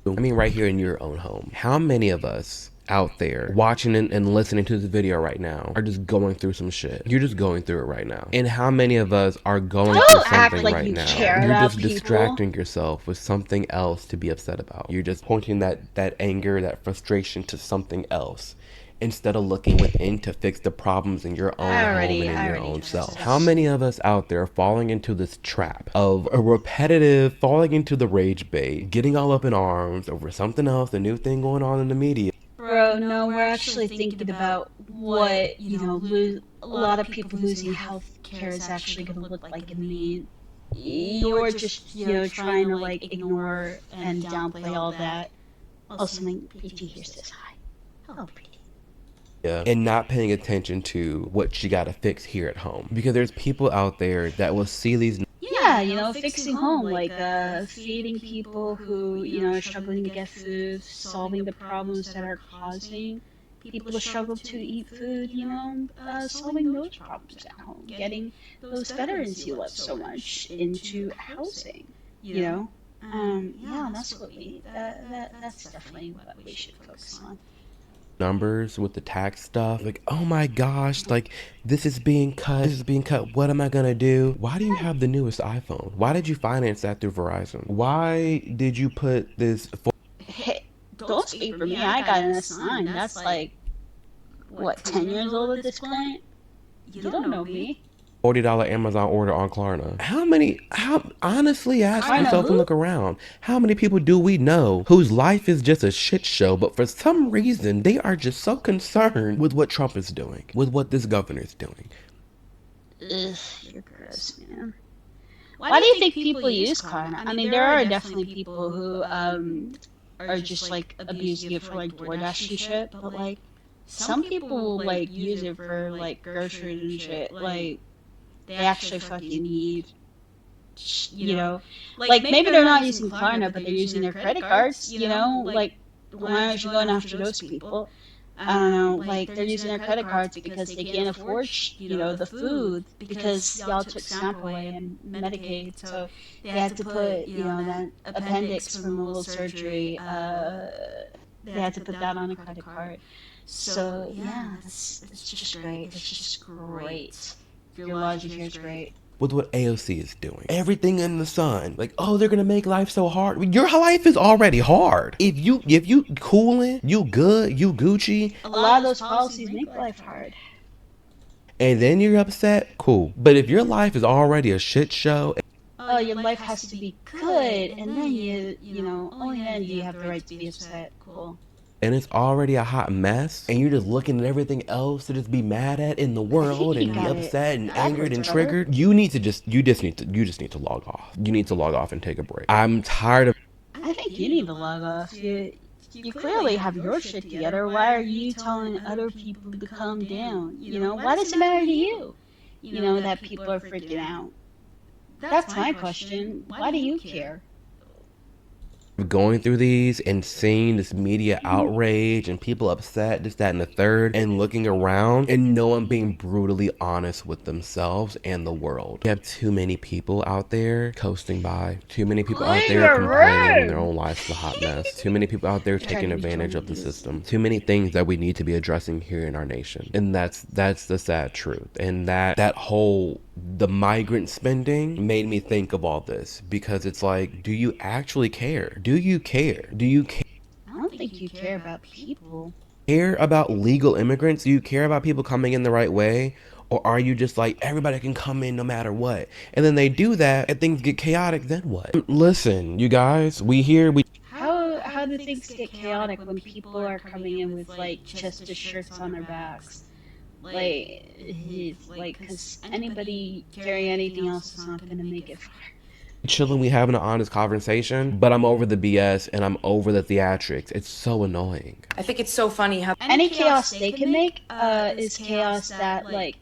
I mean, right here in your own home. How many of us out there watching and listening to this video right now are just going through some shit? You're just going through it right now. And how many of us are going through something right now? You're just distracting yourself with something else to be upset about. You're just pointing that anger, that frustration to something else, instead of looking within to fix the problems in your own home and in your own self. How many of us out there are falling into this trap of a repetitive, falling into the rage bait, getting all up in arms over something else, a new thing going on in the media? Bro, no, we're actually thinking about what, a lot of people losing health care is actually going to look like in the you're just, trying to like ignore and downplay all that. Also, my PT here says hi. Oh, pretty. And not paying attention to what she got to fix here at home, because there's people out there that will see these. Yeah, fixing home, like feeding people who, are struggling to get food, solving the problems that are causing people to struggle to eat food, solving those problems at home, getting those veterans you love so much into housing, yeah, that's what that's definitely what we should focus on. Numbers with the tax stuff, like, oh my gosh, like this is being cut, what am I gonna do? Why do you have the newest iPhone? Why did you finance that through Verizon? Why did you put this Hey, don't speak for me. I got an S9 that's like what, 10 years old at this point? You don't know me. $40 Amazon order on Klarna? Honestly, ask yourself and look around. How many people do we know whose life is just a shit show, but for some reason they are just so concerned with what Trump is doing, with what this governor is doing? Ugh, you're gross, man. Why do you think people use Klarna? I mean, there are definitely people who are just like abusing it for like DoorDash and shit, but like some people will like use it for like groceries and shit. Like they actually fucking need, like maybe they're not using Klarna, but they're using their credit cards. Like why aren't you going after those people? I don't know, like they're using their credit cards because they can't afford, the food because y'all took SNAP away and Medicaid, so they had to put, that appendix removal surgery, they had to put that on a credit card. So yeah, it's just great. It's just great. Your logic here is great. With what AOC is doing, everything in the sun, like, oh, they're gonna make life so hard. Your life is already hard. If you coolin', you good, you Gucci. A lot of those policies make life hard. And then you're upset, cool. But if your life is already a shit show, oh, your life has to be good, and then only then do you have the right to be upset. Cool. And it's already a hot mess, and you're just looking at everything else to just be mad at in the world and be upset and angered and triggered, you just need to log off. You need to log off and take a break. I'm tired of. I think you need to log off. You clearly have your shit together. Why are you telling other people to calm down? Why does it matter to you? That people are freaking out. That's my question. Why do you care? Going through these and seeing this media outrage and people upset, this, that, and the third, and looking around and no one being brutally honest with themselves and the world. We have too many people out there coasting by. Too many people out there complaining when their own life's a hot mess. Too many people out there taking advantage of the system. Too many things that we need to be addressing here in our nation. And that's the sad truth. And the migrant spending made me think of all this, because it's like, do you actually care? Do you care? I don't think you care about people. Care about legal immigrants? Do you care about people coming in the right way? Or are you just like, everybody can come in no matter what? And then they do that and things get chaotic, then what? Listen, you guys, How do things get chaotic when people are coming in with like just the shirts on their backs? Because anybody carrying anything else is not going to make it far. Chilling, we having an honest conversation, but I'm over the BS and I'm over the theatrics. It's so annoying. I think it's so funny how any chaos they can make is chaos that like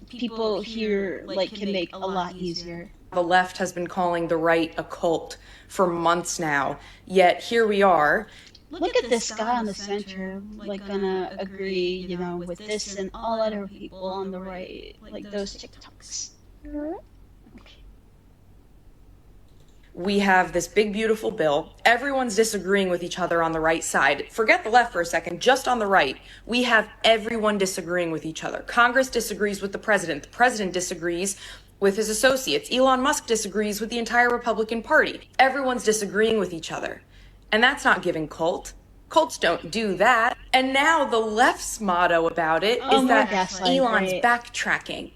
people here like can make a lot easier. The left has been calling the right a cult for months now, yet here we are. Look at this guy on the center, like gonna agree, with this and all other people on the right, like those TikToks. We have this big, beautiful bill. Everyone's disagreeing with each other on the right side. Forget the left for a second, just on the right. We have everyone disagreeing with each other. Congress disagrees with the president disagrees with his associates. Elon Musk disagrees with the entire Republican Party. Everyone's disagreeing with each other. And that's not giving cult. Cults don't do that. And now the left's motto about it is that Elon's backtracking.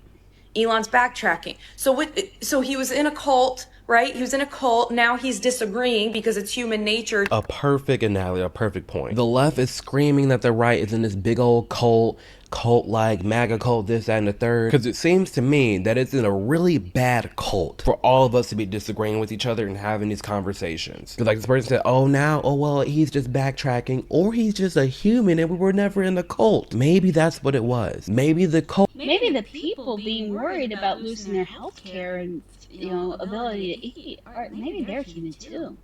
Elon's backtracking. So he was in a cult, right? He was in a cult. Now he's disagreeing because it's human nature. A perfect analogy, a perfect point. The left is screaming that the right is in this big old cult, cult-like, MAGA cult, this, that, and the third. Because it seems to me that it's in a really bad cult for all of us to be disagreeing with each other and having these conversations. Because like this person said, oh well, he's just backtracking, or he's just a human and we were never in the cult. Maybe that's what it was. Maybe the cult. Maybe the people being worried about losing their health care and, ability to eat, or maybe they're human too.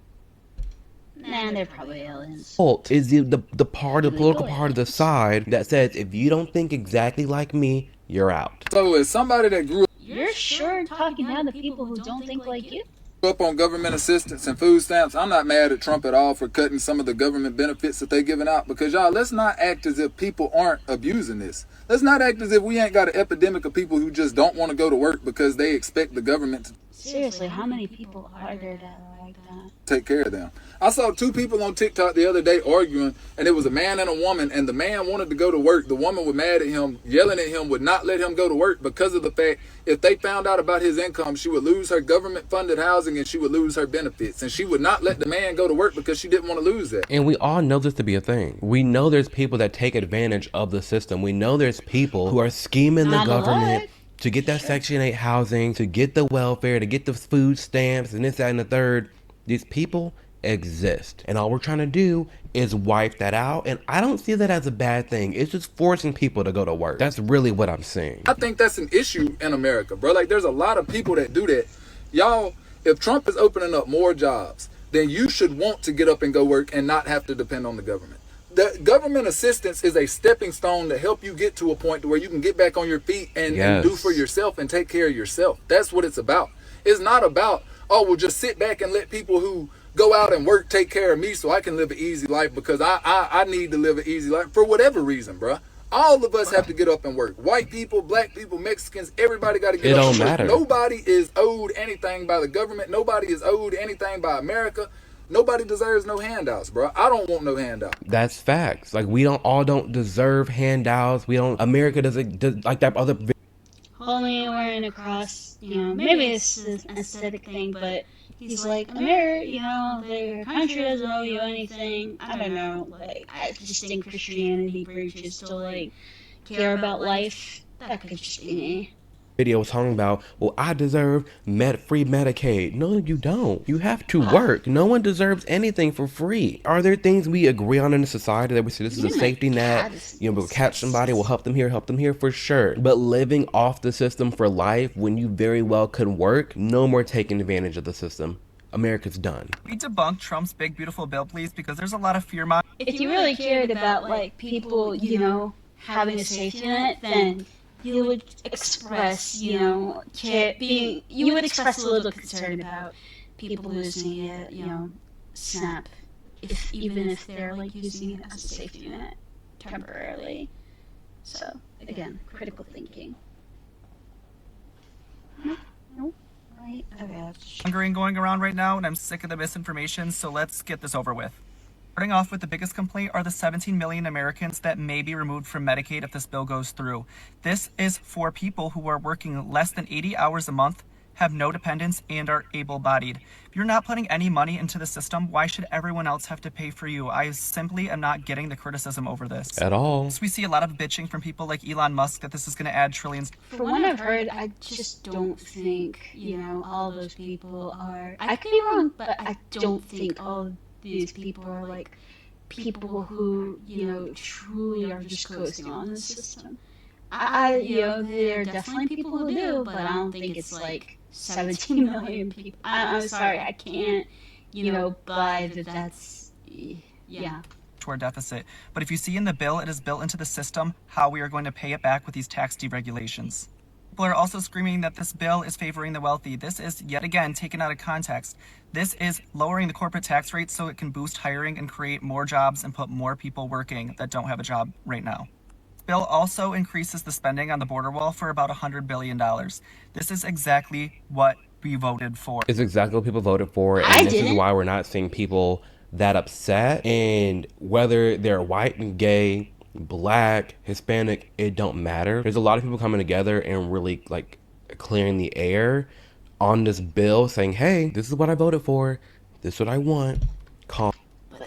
Nah, they're probably aliens. Cult is the political part of the side that says, if you don't think exactly like me, you're out. So as somebody that grew You're sure talking down to people who don't think like you? up on government assistance and food stamps, I'm not mad at Trump at all for cutting some of the government benefits that they're giving out, because y'all, let's not act as if people aren't abusing this. Let's not act as if we ain't got an epidemic of people who just don't want to go to work because they expect the government to Seriously, how many people are there that are like that? take care of them. I saw two people on TikTok the other day arguing, and it was a man and a woman, and the man wanted to go to work. The woman was mad at him, yelling at him, would not let him go to work because of the fact if they found out about his income, she would lose her government-funded housing and she would lose her benefits. And she would not let the man go to work because she didn't want to lose that. And we all know this to be a thing. We know there's people that take advantage of the system. We know there's people who are scheming the government to get that Section 8 housing, to get the welfare, to get the food stamps, and this, that, and the third. These people exist. And all we're trying to do is wipe that out. And I don't see that as a bad thing. It's just forcing people to go to work. That's really what I'm saying. I think that's an issue in America, bro. Like, there's a lot of people that do that. Y'all, if Trump is opening up more jobs, then you should want to get up and go work and not have to depend on the government. The government assistance is a stepping stone to help you get to a point to where you can get back on your feet and do for yourself and take care of yourself. That's what it's about. It's not about, oh, well, just sit back and let people who go out and work take care of me so I can live an easy life because I need to live an easy life for whatever reason, bruh. All of us have to get up and work. White people, black people, Mexicans, everybody got to get up and work. It don't matter. Nobody is owed anything by the government. Nobody is owed anything by America. Nobody deserves no handouts, bro. I don't want no handouts. That's facts. Like, we don't deserve handouts. America doesn't like that other. Only wearing a cross, maybe it's an aesthetic thing, but he's like, Amir, the country doesn't owe you anything. I don't know, I just think Christianity preaches to, care about life. That could just be me. Video talking about, well, I deserve free Medicaid. No, you don't. You have to work. No one deserves anything for free. Are there things we agree on in the society that we say this is a safety net? We'll catch somebody, we'll help them here, for sure. But living off the system for life when you very well could work, no more taking advantage of the system. America's done. We debunk Trump's big beautiful bill, please, because there's a lot of fear mongering. If you really cared about people, having a safety net, then you would express, you would express a little concern about people losing it, SNAP, even if they're using it as a safety net temporarily. So again, critical thinking. Nope. Right. Okay. Mongering going around right now, and I'm sick of the misinformation. So let's get this over with. Starting off with the biggest complaint are the 17 million Americans that may be removed from Medicaid if this bill goes through. This is for people who are working less than 80 hours a month, have no dependents, and are able-bodied. If you're not putting any money into the system, why should everyone else have to pay for you? I simply am not getting the criticism over this. At all. So we see a lot of bitching from people like Elon Musk that this is going to add trillions. For what I've heard, I just don't think, all those people are... I could be wrong, but I don't think all of these people are people who truly are just coasting on the system. There are definitely people who do, but I don't think it's 17 million people. I'm sorry, I can't buy that's to our deficit. But if you see in the bill, it is built into the system how we are going to pay it back with these tax deregulations. People are also screaming that this bill is favoring the wealthy. This is, yet again, taken out of context. This is lowering the corporate tax rate so it can boost hiring and create more jobs and put more people working that don't have a job right now. This bill also increases the spending on the border wall for about $100 billion. This is exactly what we voted for. It's exactly what people voted for, and this is why we're not seeing people that upset. And whether they're white and gay, Black, Hispanic, it don't matter. There's a lot of people coming together and really clearing the air on this bill, saying, hey, this is what I voted for, this is what I want. But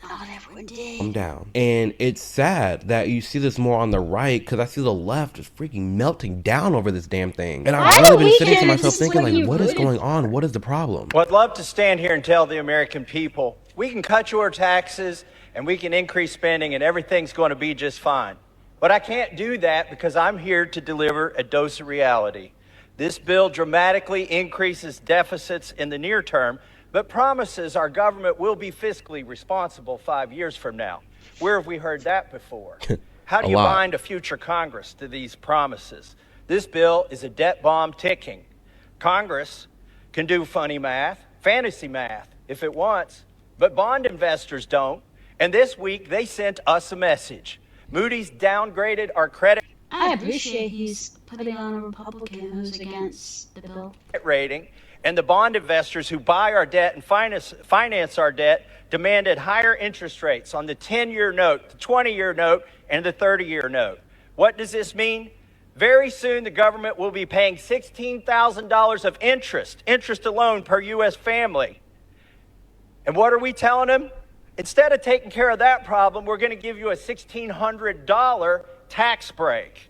not everyone did. calm down. And it's sad that you see this more on the right, because I see the left is freaking melting down over this damn thing. And I've really been sitting to myself thinking, like, what is going on? What is the problem? Well, I'd love to stand here and tell the American people, we can cut your taxes and we can increase spending and everything's going to be just fine. But I can't do that because I'm here to deliver a dose of reality. This bill dramatically increases deficits in the near term, but promises our government will be fiscally responsible 5 years from now. Where have we heard that before? How do you bind a future Congress to these promises? This bill is a debt bomb ticking. Congress can do funny math, fantasy math, if it wants, but bond investors don't. And this week, they sent us a message. Moody's downgraded our credit I appreciate he's putting on a Republican who's against the bill rating, and the bond investors who buy our debt and finance our debt demanded higher interest rates on the 10-year note, the 20-year note, and the 30-year note. What does this mean? Very soon, the government will be paying $16,000 of interest alone per U.S. family. And what are we telling them? Instead of taking care of that problem, we're going to give you a $1,600 tax break.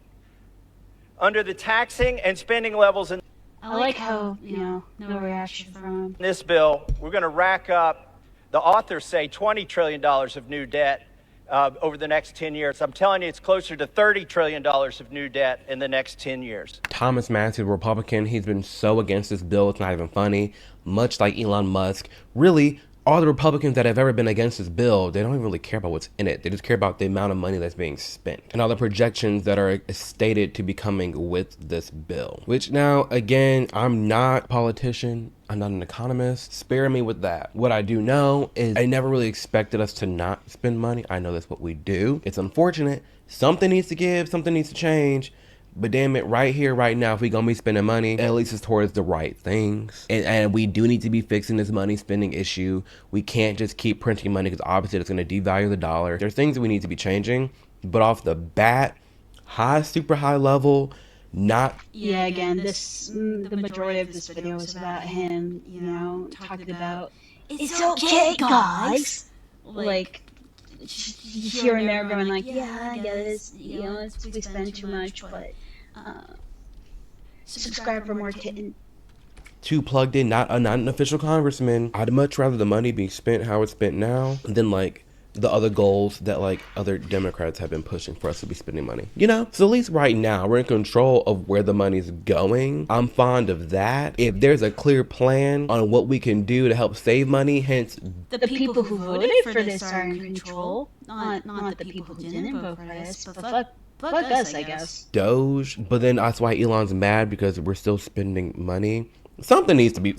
Under the taxing and spending levels in I like how, no reaction from this bill, we're going to rack up, the authors say, $20 trillion of new debt over the next 10 years. I'm telling you, it's closer to $30 trillion of new debt in the next 10 years. Thomas Massie, Republican, he's been so against this bill, it's not even funny. Much like Elon Musk, really, all the Republicans that have ever been against this bill, they don't even really care about what's in it. They just care about the amount of money that's being spent and all the projections that are stated to be coming with this bill. Which now, again, I'm not a politician. I'm not an economist. Spare me with that. What I do know is I never really expected us to not spend money. I know that's what we do. It's unfortunate. Something needs to give. Something needs to change. But damn it, right here, right now, if we're going to be spending money, at least it's towards the right things. And we do need to be fixing this money spending issue. We can't just keep printing money because obviously it's going to devalue the dollar. There's things that we need to be changing. But off the bat, super high level, not... Yeah, again, the majority of this video is about him, talking about, it's okay, guys. Like, here and there going like, yeah, I guess, we spend too much, but subscribe for more kitten. Too plugged in, not an official congressman. I'd much rather the money be spent how it's spent now than like the other goals that like other Democrats have been pushing for us to be spending money. So at least right now we're in control of where the money's going. I'm fond of that. If there's a clear plan on what we can do to help save money, hence the people who voted for this are in control, not the people who didn't vote for this, but fuck us, I guess. Doge, but then that's why Elon's mad because we're still spending money. Something needs to be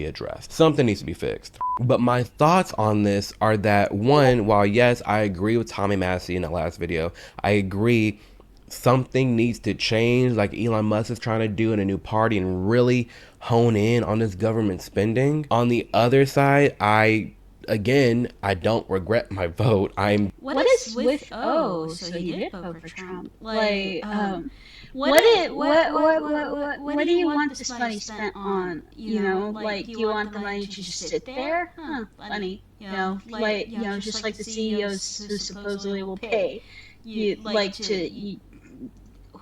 addressed. Something needs to be fixed. But my thoughts on this are that, one, while yes, I agree with Tommy Massey in that last video, I agree something needs to change, like Elon Musk is trying to do in a new party and really hone in on this government spending. On the other side, I don't regret my vote. What is with so you did vote for Trump? Like, what do you want this money spent on? Like, do you want the money to just sit there? Funny. Just like the CEOs who supposedly will pay who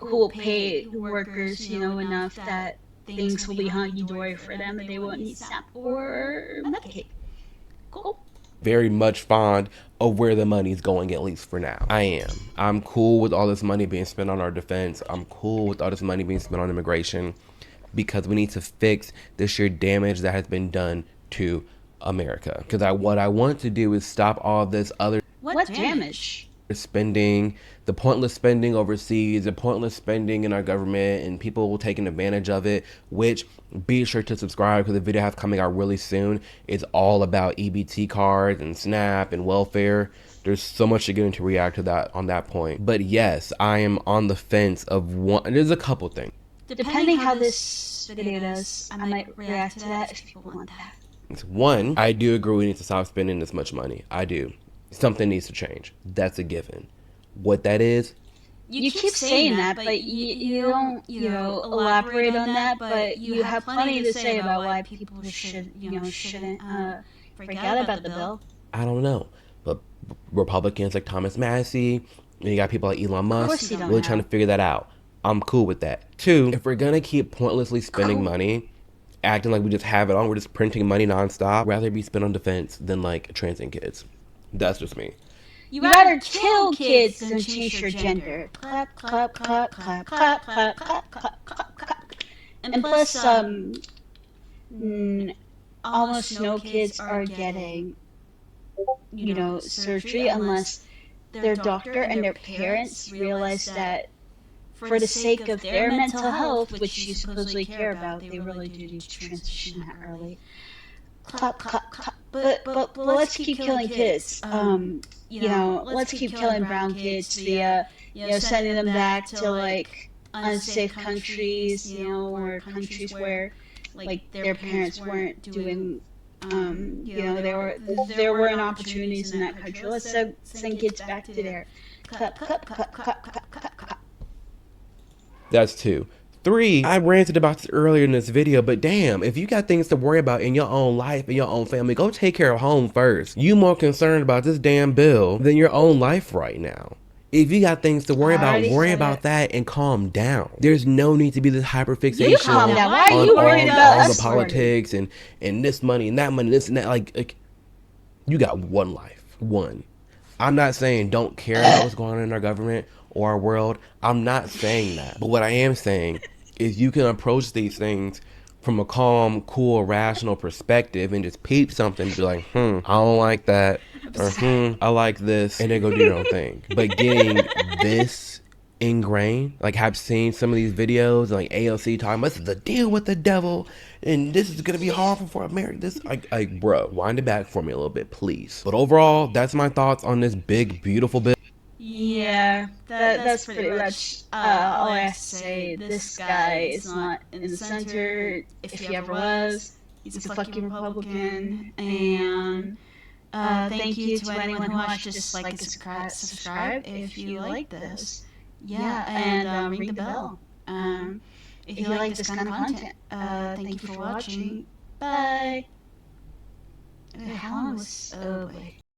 will pay the workers, enough that things will be hunky-dory for them and they won't need SNAP or Medicaid. Cool. Very much fond of where the money's going, at least for now. I'm cool with all this money being spent on our defense. I'm cool with all this money being spent on immigration because we need to fix the sheer damage that has been done to America. Because what I want to do is stop all this other... What damage? Spending, the pointless spending overseas, the pointless spending in our government, and people taking advantage of it, which be sure to subscribe because the video I have coming out really soon. It's all about EBT cards and SNAP and welfare. There's so much to get into react to that on that point. But yes, I am on the fence of one. There's a couple things. Depending how this video does, I might react to that if people want that. One, I do agree we need to stop spending this much money. I do. Something needs to change. That's a given. What that is, you keep saying that, but you don't, elaborate on that. But you have plenty to say about why people shouldn't forget about the bill. I don't know, but Republicans like Thomas Massey, and you got people like Elon Musk they don't really know. trying to figure that out. I'm cool with that. Two, if we're gonna keep pointlessly spending money, acting like we just have it on, we're just printing money nonstop, rather be spent on defense than like transing kids. That's just me. You rather kill kids than change your gender. Clap, clap, clap, clap, clap, clap, clap, clap, clap, clap. And plus, almost no kids are getting, surgery unless their doctor and their parents realize that for the sake of their mental health, which you supposedly care about, they really do need to transition that early. Clap, clap, clap. But let's keep killing kids. Let's keep killing brown kids via, sending them back to like unsafe countries, or countries where like their parents weren't doing, there weren't opportunities in that country. Let's send kids back to there. Clap, clap, clap, clap, clap, clap, clap. That's two. Three, I ranted about this earlier in this video, but damn, if you got things to worry about in your own life, in your own family, go take care of home first. You more concerned about this damn bill than your own life right now. If you got things to worry about, worry about that and calm down. There's no need to be this hyperfixation on all the politics and this money and that money, this and that. Like you got one life, one. I'm not saying don't care about what's going on in our government or our world. I'm not saying that. But what I am saying is you can approach these things from a calm, cool, rational perspective and just peep something and be like, I don't like that, or I like this, and then go do your own thing. But getting this ingrained, like I've seen some of these videos, like AOC talking about, this is the deal with the devil, and this is gonna be horrible for America. This, like, bro, wind it back for me a little bit, please. But overall, that's my thoughts on this big, beautiful bill. Yeah, that's pretty much all I have to say. This guy is not in the center. If he ever was, he's a fucking Republican. And thank you to anyone who watched. Just like and subscribe if you like this. Yeah, and ring the bell if you like this kind of content. Thank you for watching. Bye. How long was? Oh boy.